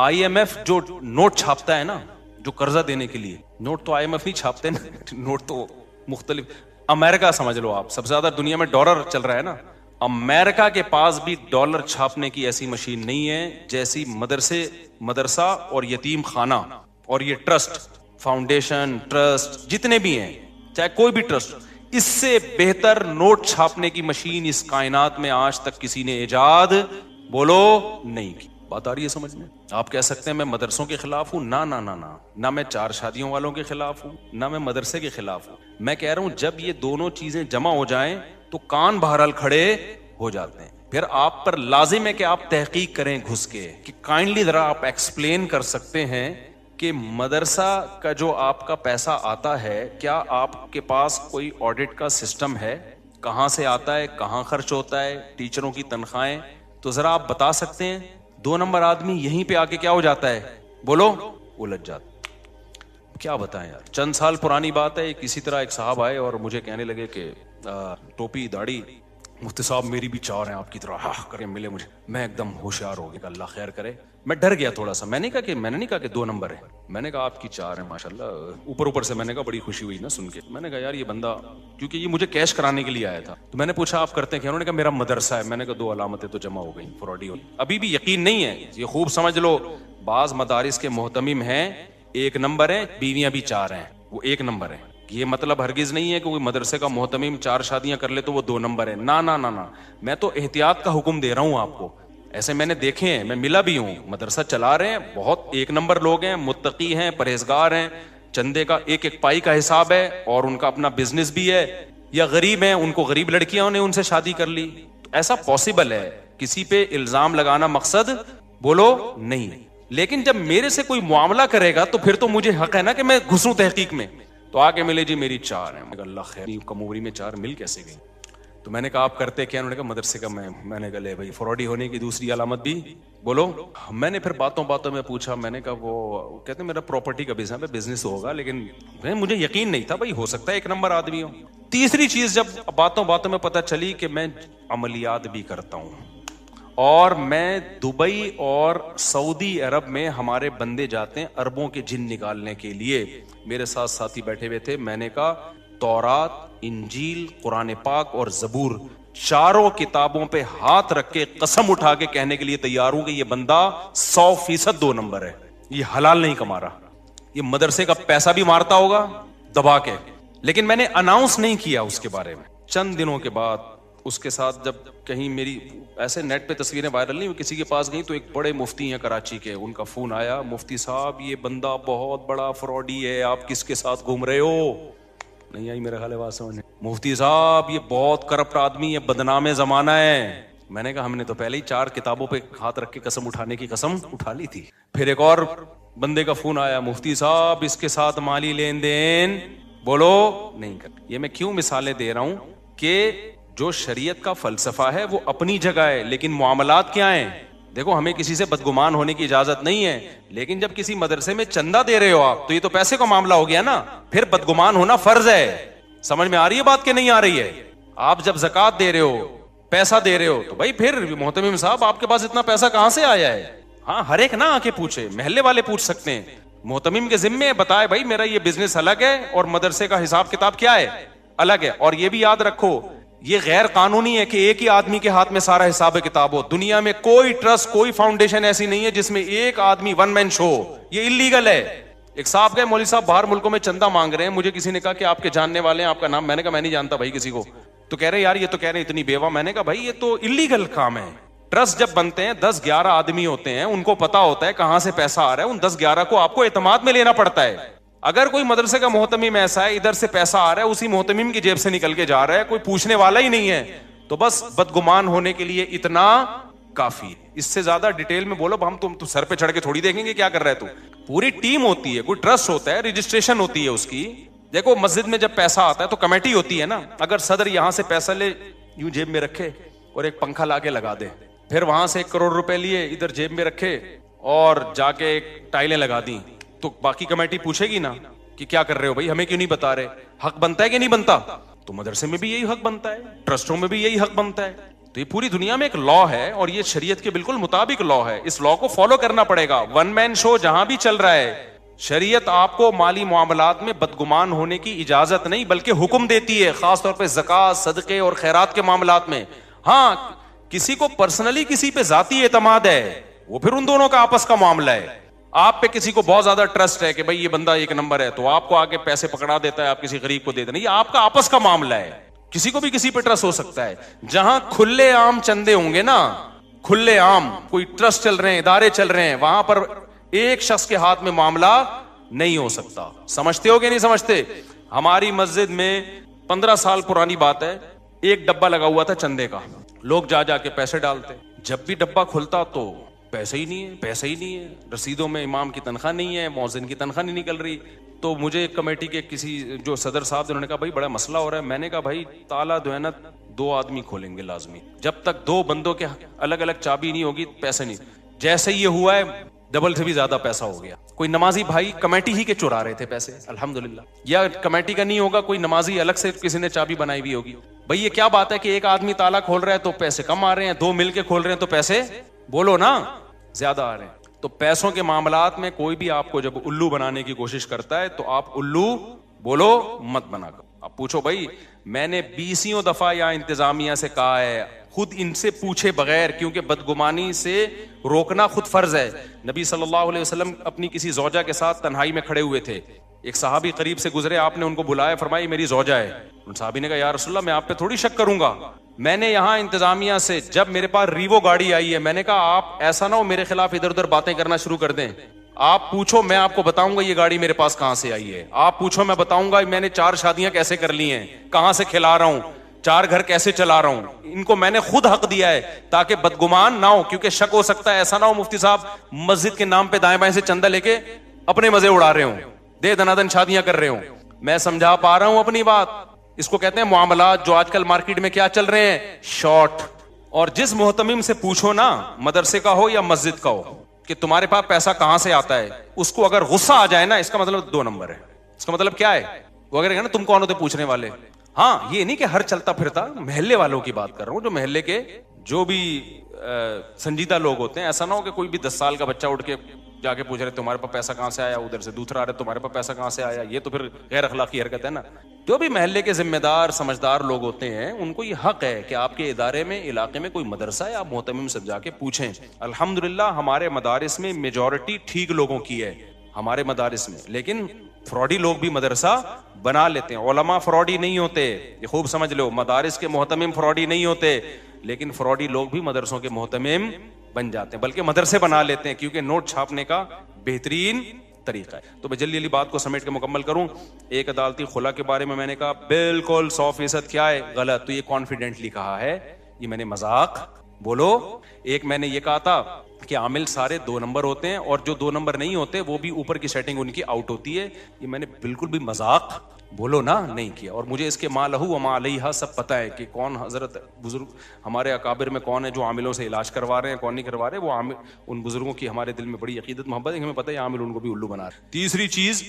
IMF جو نوٹ چھاپتا ہے نا، جو قرضہ دینے کے لیے، نوٹ تو IMF نہیں چھاپتے نا، نوٹ تو مختلف، امریکہ سمجھ لو آپ، سب سے زیادہ دنیا میں ڈالر چل رہا ہے نا، امریکہ کے پاس بھی ڈالر چھاپنے کی ایسی مشین نہیں ہے جیسی مدرسہ اور یتیم خانہ اور یہ ٹرسٹ، فاؤنڈیشن، ٹرسٹ جتنے بھی ہیں، چاہے کوئی بھی ٹرسٹ، اس سے بہتر نوٹ چھاپنے کی مشین اس کائنات میں آج تک کسی نے ایجاد بولو نہیں کی. بات آ رہی ہے سمجھ میں؟ آپ کہہ سکتے ہیں میں مدرسوں کے خلاف ہوں، نہ میں چار شادیوں والوں کے خلاف ہوں، نہ میں مدرسے کے خلاف ہوں. میں کہہ رہا ہوں جب یہ دونوں چیزیں جمع ہو جائیں تو کان بہرحال کھڑے ہو جاتے ہیں. پھر آپ پر لازم ہے کہ آپ تحقیق کریں گھس کے، کہ کائنڈلی ذرا آپ ایکسپلین کر سکتے ہیں کہ مدرسہ کا جو آپ کا پیسہ آتا ہے، کیا آپ کے پاس کوئی آڈٹ کا سسٹم ہے؟ کہاں سے آتا ہے، کہاں خرچ ہوتا ہے، ٹیچروں کی تنخواہیں، تو ذرا آپ بتا سکتے ہیں؟ 2 نمبر آدمی یہیں پہ آ کے کیا ہو جاتا ہے بولو؟ الجھ جاتا. کیا بتائیں یار، چند سال پرانی بات ہے، کسی طرح ایک صاحب آئے اور مجھے کہنے لگے کہ ٹوپی داڑھی، مفتی صاحب میری بھی چار ہیں آپ کی طرح، ہاں کر کے ملے مجھے. میں ایک دم ہوشیار ہو گیا، اللہ خیر کرے. میں ڈر گیا تھوڑا سا، میں نے نہیں کہا کہ 2 نمبر ہے، میں نے کہا آپ کی 4 ہیں ماشاءاللہ. اوپر سے میں نے کہا بڑی خوشی ہوئی نا سن کے، میں نے کہا یار یہ بندہ، کیونکہ یہ مجھے کیش کرانے کے لیے آیا تھا، تو میں نے پوچھا آپ کرتے ہیں کیا؟ انہوں نے کہا میرا مدرسہ ہے. میں نے کہا 2 علامتیں تو جمع ہو گئی، فراڈی ہو. ابھی بھی یقین نہیں ہے، یہ خوب سمجھ لو، بعض مدارس کے محتمم ہیں 1 نمبر ہیں، بیویاں بھی 4 ہیں، وہ 1 نمبر ہے. یہ مطلب ہرگز نہیں ہے کہ کوئی مدرسے کا محتمم 4 شادیاں کر لے تو وہ 2 نمبر ہے، نہ. میں تو احتیاط کا حکم دے رہا ہوں آپ کو، ایسے میں نے دیکھے ہیں، میں ملا بھی ہوں، مدرسہ چلا رہے ہیں، بہت 1 نمبر لوگ ہیں، متقی ہیں، پرہیزگار ہیں، چندے کا ایک پائی کا حساب ہے، اور ان کا اپنا بزنس بھی ہے، یا غریب ہیں، ان کو غریب لڑکیاں نے ان سے شادی کر لی. ایسا پاسبل ہے، کسی پہ الزام لگانا مقصد بولو نہیں. لیکن جب میرے سے کوئی معاملہ کرے گا تو پھر تو مجھے حق ہے نا کہ میں گھسوں تحقیق میں. تو آ کے ملے جی میری 4 ہیں. اللہ خیر، کموری میں 4 مل کیسے گئی؟ تو میں نے کہا آپ کرتے کیا؟ انہوں نے کہا مدرسے کا. میں نے کہا لے بھائی، فراڈی ہونے کی دوسری علامت بھی بولو. میں نے پھر باتوں میں پوچھا، میں نے کہا وہ کہتے ہیں میرا پراپرٹی کا بزنس ہوگا، لیکن مجھے یقین نہیں تھا، بھائی ہو سکتا ہے 1 نمبر آدمی ہو. تیسری چیز جب باتوں میں پتہ چلی کہ میں عملیات بھی کرتا ہوں، اور میں دبئی اور سعودی عرب میں ہمارے بندے جاتے ہیں اربوں کے جن نکالنے کے لیے. میرے ساتھ ساتھی بیٹھے ہوئے تھے، میں نے کہا تورات، انجیل، قرآن پاک اور زبور، چاروں کتابوں پہ ہاتھ رکھ کے قسم اٹھا کے کہنے کے لیے تیار ہوں کہ یہ بندہ 100% 2 نمبر ہے، یہ حلال نہیں کما رہا، یہ مدرسے کا پیسہ بھی مارتا ہوگا دبا کے. لیکن میں نے اناؤنس نہیں کیا اس کے بارے میں. چند دنوں کے بعد اس کے ساتھ جب کہیں میری ایسے نیٹ پہ تصویریں وائرل نہیں ہوئی، کسی کے پاس گئی تو ایک بڑے مفتی ہیں کراچی کے، ان کا فون آیا، مفتی صاحب یہ بندہ بہت بڑا فراڈی ہے، آپ کس کے ساتھ گھوم رہے ہو؟ نہیں آئی میرے خیال بات سمجھنے. مفتی صاحب یہ بہت کرپٹ آدمی ہے، بدنام زمانہ ہے. میں نے کہا ہم نے تو پہلے ہی 4 کتابوں پہ ہاتھ رکھ کے قسم اٹھانے کی قسم اٹھا لی تھی. پھر ایک اور بندے کا فون آیا، مفتی صاحب اس کے ساتھ مالی لین دین بولو نہیں کر. یہ میں کیوں مثالیں دے رہا ہوں کہ جو شریعت کا فلسفہ ہے وہ اپنی جگہ ہے، لیکن معاملات کیا ہیں؟ دیکھو ہمیں کسی سے بدگمان ہونے کی اجازت نہیں ہے، لیکن جب کسی مدرسے میں چندہ دے رہے ہو آپ تو یہ تو پیسے کا معاملہ ہو گیا نا، پھر بدگمان ہونا فرض ہے. سمجھ میں آ رہی ہے بات کہ نہیں آ رہی ہے؟ آپ جب زکوٰۃ دے رہے ہو، پیسہ دے رہے ہو، تو بھائی پھر محتمم صاحب آپ کے پاس اتنا پیسہ کہاں سے آیا ہے؟ ہاں ہر ایک نہ آ کے پوچھے، محلے والے پوچھ سکتے ہیں، محتمم کے ذمے بتائے بھائی میرا یہ بزنس الگ ہے اور مدرسے کا حساب کتاب کیا ہے، الگ ہے. اور یہ بھی یاد رکھو یہ غیر قانونی ہے کہ ایک ہی آدمی کے ہاتھ میں سارا حساب کتاب ہو. دنیا میں کوئی ٹرسٹ، کوئی فاؤنڈیشن ایسی نہیں ہے جس میں ایک آدمی ون مین شو، یہ اللیگل ہے. ایک صاحب گئے, مولوی صاحب باہر ملکوں میں چندہ مانگ رہے ہیں, مجھے کسی نے کہا کہ آپ کے جاننے والے ہیں, آپ کا نام, میں نے کہا میں نہیں جانتا بھائی کسی کو. تو کہہ رہے یار یہ تو کہہ رہے اتنی بیوہ, میں نے کہا بھائی یہ تو اللیگل کام ہے. ٹرسٹ جب بنتے ہیں 10-11 آدمی ہوتے ہیں, ان کو پتا ہوتا ہے کہاں سے پیسہ آ رہا ہے, ان 10-11 کو آپ کو اعتماد میں لینا پڑتا ہے. اگر کوئی مدرسے کا محتمم ایسا ہے ادھر سے پیسہ آ رہا ہے اسی محتمم کی جیب سے نکل کے جا رہا ہے, کوئی پوچھنے والا ہی نہیں ہے, تو بس بدگمان ہونے کے لیے اتنا کافی ہے. اس سے زیادہ ڈیٹیل میں بولو ہم تم سر پہ چڑھ کے تھوڑی دیکھیں گے کیا کر رہا ہے تو. پوری ٹیم ہوتی ہے, کوئی ٹرسٹ ہوتا ہے, رجسٹریشن ہوتی ہے اس کی. دیکھو مسجد میں جب پیسہ آتا ہے تو کمیٹی ہوتی ہے نا, اگر صدر یہاں سے پیسہ لے یوں جیب میں رکھے اور ایک پنکھا لا کے لگا دے, پھر وہاں سے 1 کروڑ روپے لیے ادھر جیب میں رکھے اور جا کے ٹائلیں لگا دی, تو باقی کمیٹی پوچھے گی نا کہ کیا کر رہے ہو بھائی, ہمیں کیوں نہیں بتا رہے. حق بنتا ہے کہ نہیں بنتا؟ تو مدرسے میں بھی یہی حق بنتا ہے, ٹرسٹوں میں بھی یہی حق بنتا ہے. تو یہ پوری دنیا میں ایک لا ہے اور یہ شریعت کے بالکل مطابق لا ہے. اس لا کو فالو کرنا پڑے گا. ون مین شو جہاں بھی چل رہا ہے, شریعت آپ کو مالی معاملات میں بدگمان ہونے کی اجازت نہیں بلکہ حکم دیتی ہے, خاص طور پہ زکوٰۃ, صدقے اور خیرات کے معاملات میں. ہاں کسی کو پرسنلی کسی پہ ذاتی اعتماد ہے وہ پھر ان دونوں کا آپس کا معاملہ ہے. آپ پہ کسی کو بہت زیادہ ٹرسٹ ہے کہ بھائی یہ بندہ 1 نمبر ہے, تو آپ کو آگے پیسے پکڑا دیتا ہے, آپ کسی غریب کو دے دینا, یہ آپ کا آپس کا معاملہ ہے. کسی کو بھی کسی پہ ٹرسٹ ہو سکتا ہے. جہاں کھلے عام چندے ہوں گے نا, کھلے عام کوئی ٹرسٹ چل رہے ہیں, ادارے چل رہے ہیں, وہاں پر ایک شخص کے ہاتھ میں معاملہ نہیں ہو سکتا. سمجھتے ہو کہ نہیں سمجھتے؟ ہماری مسجد میں 15 سال پرانی بات ہے, ایک ڈبہ لگا ہوا تھا چندے کا, لوگ جا جا کے پیسے ڈالتے. جب بھی ڈبہ کھلتا تو پیسے ہی نہیں ہے, پیسے ہی نہیں ہے, رسیدوں میں امام کی تنخواہ نہیں ہے, مؤذن کی تنخواہ نہیں نکل رہی. تو مجھے کمیٹی کے کسی جو صدر صاحب انہوں نے کہا بھائی بڑا مسئلہ ہو رہا ہے. میں نے کہا بھائی تالا جو ہے نا 2 آدمی کھولیں گے لازمی, جب تک 2 بندوں کے الگ الگ چابی نہیں ہوگی پیسے نہیں. جیسے یہ ہوا ہے ڈبل سے بھی زیادہ پیسہ ہو گیا. کوئی نمازی بھائی کمیٹی ہی کے چرا رہے تھے پیسے الحمدللہ, یا کمیٹی کا نہیں ہوگا, کوئی نمازی الگ سے کسی نے چابی بنائی ہوئی ہوگی. بھائی یہ کیا بات ہے کہ ایک آدمی تالا کھول رہا ہے تو پیسے کم آ رہے ہیں, 2 مل کے کھول رہے ہیں تو پیسے بولو نا زیادہ آ رہے ہیں. تو پیسوں کے معاملات میں کوئی بھی آپ کو جب الو بنانے کی کوشش کرتا ہے تو آپ الو بولو مت بنا کر. آپ پوچھو بھائی میں نے 20 دفعہ یا انتظامیہ سے کہا ہے خود ان سے پوچھے بغیر, کیونکہ بدگمانی سے روکنا خود فرض ہے. نبی صلی اللہ علیہ وسلم اپنی کسی زوجہ کے ساتھ تنہائی میں کھڑے ہوئے تھے, ایک صحابی قریب سے گزرے, آپ نے ان کو بلایا, فرمایا میری زوجہ ہے. ان صحابی نے کہا یا رسول اللہ میں آپ پہ تھوڑی شک کروں گا, میں نے یہاں انتظامیہ سے جب میرے پاس ریوو گاڑی آئی ہے, میں نے کہا آپ ایسا نہ ہو میرے خلاف ادھر ادھر باتیں کرنا شروع کر دیں, آپ پوچھو میں آپ کو بتاؤں گا یہ گاڑی میرے پاس کہاں سے آئی ہے, آپ پوچھو میں بتاؤں گا میں نے 4 شادیاں کیسے کر لی ہیں, کہاں سے کھلا رہا ہوں, 4 گھر کیسے چلا رہا ہوں. ان کو میں نے خود حق دیا ہے تاکہ بدگمان نہ ہو, کیونکہ شک ہو سکتا ہے ایسا نہ ہو مفتی صاحب مسجد کے نام پہ دائیں بائیں سے چندہ لے کے اپنے مزے اڑا رہے ہوں, دے دنادن شادیاں کر رہے ہوں. میں سمجھا پا رہا ہوں اپنی بات. اس کو کہتے ہیں معاملات جو آج کل مارکیٹ میں کیا چل رہے ہیں, شارٹ. اور جس محتمم سے پوچھو نا, مدرسے کا ہو یا مسجد کا ہو, کہ تمہارے پاس پیسہ کہاں سے آتا ہے, اس کو اگر غصہ آ جائے نا اس کا مطلب 2 نمبر ہے. اس کا مطلب کیا ہے, وہ اگر نا تم کون ہوتے پوچھنے والے. ہاں یہ نہیں کہ ہر چلتا پھرتا, محلے والوں کی بات کر رہا ہوں, جو محلے کے جو بھی سنجیدہ لوگ ہوتے ہیں. ایسا نہ ہو کہ کوئی بھی 10 سال کا بچہ اٹھ کے جا کے پوچھ رہے تمہارے پاس پیسہ کہاں سے آیا, ادھر سے دوسرا آ رہا تمہارے پاس پیسہ کہاں سے آیا, یہ تو پھر غیر اخلاقی حرکت ہے نا. جو بھی محلے کے ذمہ دار سمجھدار لوگ ہوتے ہیں ان کو یہ حق ہے کہ آپ کے ادارے میں علاقے میں کوئی مدرسہ ہے, آپ محتمم سے جا کے پوچھیں. الحمدللہ ہمارے مدارس میں میجورٹی ٹھیک لوگوں کی ہے ہمارے مدارس میں, لیکن فراڈی لوگ بھی مدرسہ بنا لیتے ہیں. علماء فراڈی نہیں ہوتے, یہ خوب سمجھ لو, مدارس کے محتمم فراڈی نہیں ہوتے, لیکن فراڈی لوگ بھی مدرسوں کے محتمم بن جاتے ہیں, بلکہ مدرسے بنا لیتے ہیں, کیونکہ نوٹ چھاپنے کا بہترین طریقہ ہے. تو میں جلدی بات کو سمیٹ کے مکمل کروں. ایک عدالتی خلا کے بارے میں نے کہا بالکل 100% کیا ہے غلط, تو یہ کانفیڈنٹلی کہا ہے, یہ میں نے مذاق بولو. ایک میں نے یہ کہا تھا کہ عامل سارے 2 نمبر ہوتے ہیں اور جو 2 نمبر نہیں ہوتے وہ بھی اوپر کی سیٹنگ ان کی آؤٹ ہوتی ہے, یہ میں نے بالکل بھی مذاق بولو نا نہیں کیا. اور مجھے اس کے ما لہو و ما علیہا سب پتہ ہے کہ کون حضرت بزرگ ہمارے اکابر میں کون ہے جو عاملوں سے علاج کروا رہے ہیں, کون نہیں کروا رہے. وہ عامل ان بزرگوں کی ہمارے دل میں بڑی عقیدت محبت ہے, ہمیں پتہ ہے عامل ان کو بھی الو بنا رہے. تیسری چیز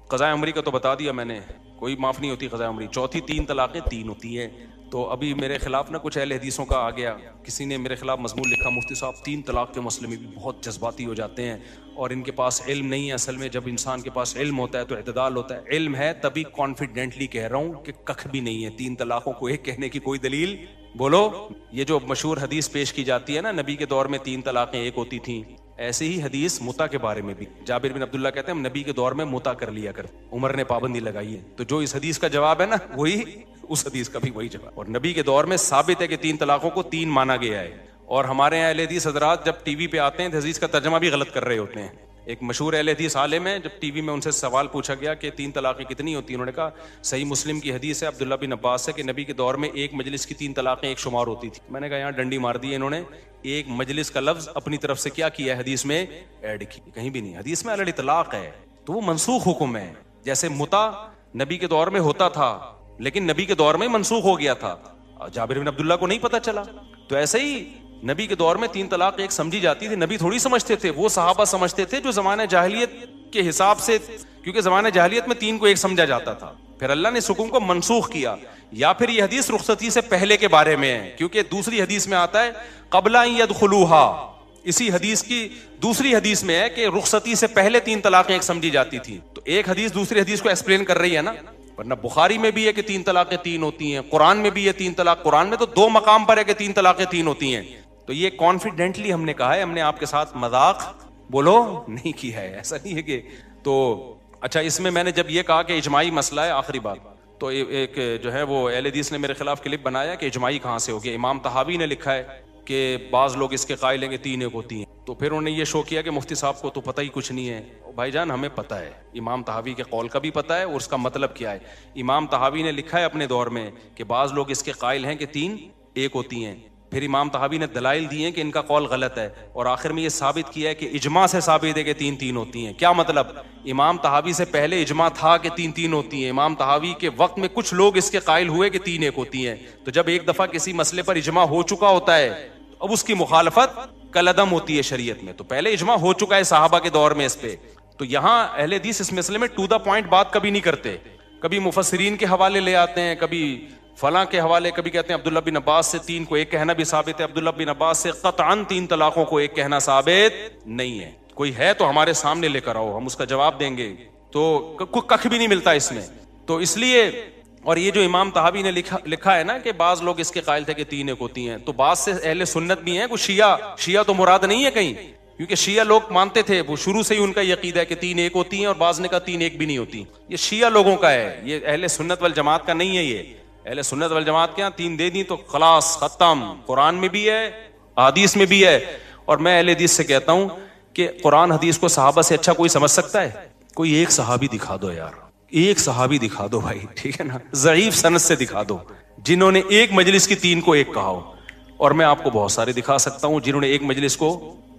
قضاء عمری کا تو بتا دیا میں نے, کوئی معاف نہیں ہوتی قضاء عمری. چوتھی 3 طلاقیں 3 ہوتی ہیں. تو ابھی میرے خلاف نا کچھ اہل حدیثوں کا آ گیا, کسی نے میرے خلاف مضمون لکھا مفتی صاحب 3 طلاق کے مسئلے میں بھی بہت جذباتی ہو جاتے ہیں اور ان کے پاس علم نہیں ہے. اصل میں جب انسان کے پاس علم ہوتا ہے تو اعتدال ہوتا ہے. علم ہے تبھی کانفیڈنٹلی کہہ رہا ہوں کہ کخ بھی نہیں ہے. 3 طلاقوں کو ایک کہنے کی کوئی دلیل بولو. یہ جو مشہور حدیث پیش کی جاتی ہے نا, نبی کے دور میں 3 طلاقیں ایک ہوتی تھیں, ایسے ہی حدیث متا کے بارے میں بھی جابر بن عبداللہ کہتے ہیں ہم نبی کے دور میں متا کر لیا کرتے, عمر نے پابندی لگائی ہے. تو جو اس حدیث کا جواب ہے نا وہی اس حدیث کا بھی وہی جواب. اور نبی کے دور میں ثابت ہے کہ 3 طلاقوں کو 3 مانا گیا ہے. اور ہمارے یہاں اہل حدیث حضرات جب ٹی وی پہ آتے ہیں تو حدیث کا ترجمہ بھی غلط کر رہے ہوتے ہیں. ایک مشہور اہل حدیث عالم ہے, جب ٹی وی میں ان سے سوال پوچھا گیا کہ 3 طلاقیں کتنی ہوتی ہیں, انہوں نے کہا صحیح مسلم کی حدیث ہے عبداللہ بن عباس سے کہ نبی کے دور میں ایک مجلس کی 3 طلاقیں ایک شمار ہوتی تھی. میں نے کہا یہاں ڈنڈی مار دی انہوں نے, ایک مجلس کا لفظ اپنی طرف سے کیا کیا ہے حدیث میں ایڈ کی, کہیں بھی نہیں. حدیث میں علی اطلاق ہے تو وہ منسوخ حکم ہے. جیسے متا نبی کے دور میں ہوتا تھا لیکن نبی کے دور میں منسوخ ہو گیا تھا, جابر بن عبداللہ کو نہیں پتا چلا. تو ایسے ہی نبی کے دور میں 3 طلاق ایک سمجھی جاتی تھی. نبی تھوڑی سمجھتے تھے, وہ صحابہ سمجھتے تھے جو زمانہ جاہلیت کے حساب سے, کیونکہ زمانہ جاہلیت میں 3 کو ایک سمجھا جاتا تھا. پھر اللہ نے اس حکم کو منسوخ کیا. یا پھر یہ حدیث رخصتی سے پہلے کے بارے میں ہے, کیونکہ دوسری حدیث میں آتا ہے قبل ان یدخلوہا. اسی حدیث کی دوسری حدیث میں ہے کہ رخصتی سے پہلے 3 طلاقیں ایک سمجھی جاتی تھی. تو ایک حدیث دوسری حدیث کو ایکسپلین کر رہی ہے نا, ورنہ بخاری میں بھی ہے کہ 3 طلاقیں 3 ہوتی ہیں, قرآن میں بھی ہے 3 طلاق, قرآن میں تو 2 مقام پر ہے کہ 3 طلاقیں 3 ہوتی ہیں. تو یہ کانفیڈنٹلی ہم نے کہا ہے, ہم نے آپ کے ساتھ مذاق بولو نہیں کیا ہے, ایسا نہیں ہے کہ. تو اچھا اس میں نے جب یہ کہا کہ اجماعی مسئلہ ہے, آخری بات, تو ایک جو ہے وہ اہل حدیث نے میرے خلاف کلپ بنایا کہ اجماعی کہاں سے ہو گیا. امام طحاوی نے لکھا ہے کہ بعض لوگ اس کے قائل ہیں کہ 3 ایک ہوتی ہیں. تو پھر انہوں نے یہ شو کیا کہ مفتی صاحب کو تو پتہ ہی کچھ نہیں ہے. بھائی جان ہمیں پتہ ہے, امام طحاوی کے قول کا بھی پتہ ہے اور اس کا مطلب کیا ہے. امام طحاوی نے لکھا ہے اپنے دور میں کہ بعض لوگ اس کے قائل ہیں کہ 3 ایک ہوتی ہیں. پھر امام طحاوی نے دلائل دی ہیں کہ ان کا قول غلط ہے, اور آخر میں یہ ثابت کیا ہے کہ اجماع سے ثابت ہے کہ 3 ہوتی ہیں. کیا مطلب؟ امام طحاوی سے پہلے اجماع تھا کہ 3 ہوتی ہیں. امام طحاوی کے وقت میں کچھ لوگ اس کے قائل ہوئے کہ 3 ایک ہوتی ہیں. تو جب ایک دفعہ کسی مسئلے پر اجماع ہو چکا ہوتا ہے تو اب اس کی مخالفت کالعدم ہوتی ہے شریعت میں. تو پہلے اجماع ہو چکا ہے صحابہ کے دور میں اس پہ. تو یہاں اہل حدیث اس مسئلے میں ٹو دا پوائنٹ بات کبھی نہیں کرتے, کبھی مفسرین کے حوالے لے آتے ہیں, کبھی فلاں کے حوالے, کبھی کہتے ہیں عبداللہ بن عباس سے 3 کو ایک کہنا بھی ثابت ہے, عبداللہ بن عباس سے قطعاً 3 طلاقوں کو ایک کہنا ثابت نہیں ہے. کوئی ہے تو ہمارے سامنے لے کر آؤ, ہم اس کا جواب دیں گے. تو کخ بھی نہیں ملتا اس میں. تو اس لیے, اور یہ جو امام طحاوی نے لکھا ہے نا کہ بعض لوگ اس کے قائل تھے کہ 3 ایک ہوتی ہیں, تو بعض سے اہل سنت بھی ہیں, کوئی شیعہ تو مراد نہیں ہے کہیں, کیونکہ شیعہ لوگ مانتے تھے, وہ شروع سے ہی ان کا یہ عقیدہ ہے کہ 3 ایک ہوتی ہیں, اور بعض نے کہا 3 ایک بھی نہیں ہوتی. یہ شیعہ لوگوں کا ہے, یہ اہل سنت والجماعت کا نہیں ہے. یہ اہل سنت والجماعت کے یہاں 3 دے دی تو خلاص ختم. قرآن میں بھی ہے, حدیث میں بھی ہے. اور میں اہل حدیث سے کہتا ہوں کہ قرآن حدیث کو صحابہ سے اچھا کوئی سمجھ سکتا ہے؟ کوئی ایک صحابی دکھا دو یار, ایک صحابی دکھا دو بھائی, ٹھیک ہے نا, ضعیف سند سے دکھا دو جنہوں نے ایک مجلس کی 3 کو ایک کہا ہو. اور میں آپ کو بہت سارے دکھا سکتا ہوں جنہوں نے ایک مجلس کو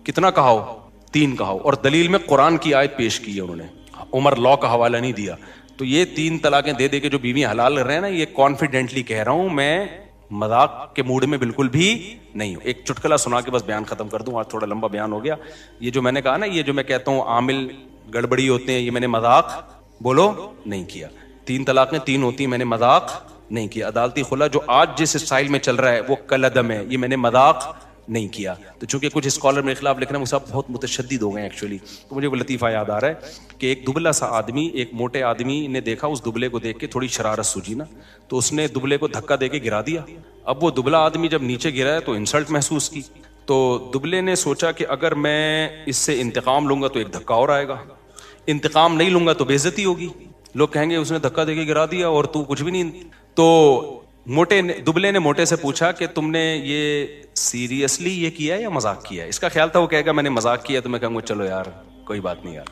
کتنا کہا ہو, 3 کہا ہو, اور دلیل میں قرآن کی آیت پیش کی ہے انہوں نے, عمر لا کا حوالہ نہیں دیا. تو یہ 3 طلاقیں دے کے جو بیوی حلال کر رہے ہیں نا, یہ کانفیڈنٹلی کہہ رہا ہوں, میں مذاق کے موڈ میں بالکل بھی نہیں ہوں. ایک چٹکلا سنا کے بس بیان ختم کر دوں, آج تھوڑا لمبا بیان ہو گیا. یہ جو میں نے کہا نا, یہ جو میں کہتا ہوں عامل گڑبڑی ہوتے ہیں, یہ میں نے مذاق بولو نہیں کیا. 3 طلاقیں 3 ہوتی ہیں, میں نے مذاق نہیں کیا. عدالتی خلا جو آج جس اسٹائل میں چل رہا ہے وہ کالعدم ہے, یہ میں نے مذاق نہیں کیا. تو چونکہ کچھ اسکالر میرے خلاف لکھنا, وہ سب بہت متشدد ہو گئے ایکچولی, تو مجھے وہ لطیفہ یاد آ رہا ہے کہ ایک دبلا سا آدمی ایک موٹے آدمی نے دیکھا, اس دبلے کو دیکھ کے تھوڑی شرارت سوجی نا, تو اس نے دبلے کو دھکا دے کے گرا دیا. اب وہ دبلا آدمی جب نیچے گرا ہے تو انسلٹ محسوس کی. تو دبلے نے سوچا کہ اگر میں اس سے انتقام لوں گا تو ایک دھکا اور آئے گا, انتقام نہیں لوں گا تو بے عزتی ہوگی, لوگ کہیں گے اس نے دھکا دے کے گرا دیا اور تو کچھ بھی نہیں. تو دبلے نے موٹے سے پوچھا کہ تم نے یہ سیریسلی یہ کیا ہے یا مذاق کیا ہے؟ اس کا خیال تھا وہ کہے گا میں نے مذاق کیا, تو میں کہوں گا چلو یار کوئی بات نہیں یار.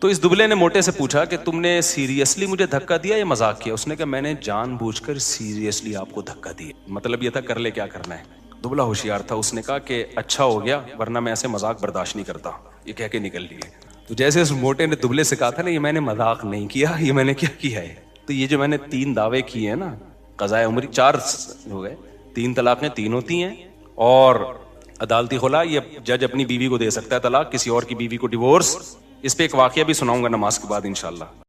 تو اس دبلے نے موٹے سے پوچھا کہ تم نے سیریسلی مجھے دھکا دیا یا مذاق کیا؟ اس نے کہا میں نے جان بوجھ کر سیریسلی آپ کو دھکا دیا. مطلب یہ تھا کر لے کیا کرنا ہے. دبلا ہوشیار تھا, اس نے کہا کہ اچھا ہو گیا, ورنہ میں ایسے مذاق برداشت نہیں کرتا. یہ کہہ کے نکل لیے. تو جیسے اس موٹے نے دبلے سے کہا تھا نا, یہ میں نے مذاق نہیں کیا, یہ میں نے کیا کیا ہے. تو یہ جو میں نے 3 دعوے کیے ہیں نا, قضائے عمری 4 ہو گئے, 3 طلاقیں 3 ہوتی ہیں, اور عدالتی خلا یہ جج اپنی بیوی کو دے سکتا ہے طلاق, کسی اور کی بیوی کو ڈیورس. اس پہ ایک واقعہ بھی سناؤں گا نماز کے بعد انشاءاللہ.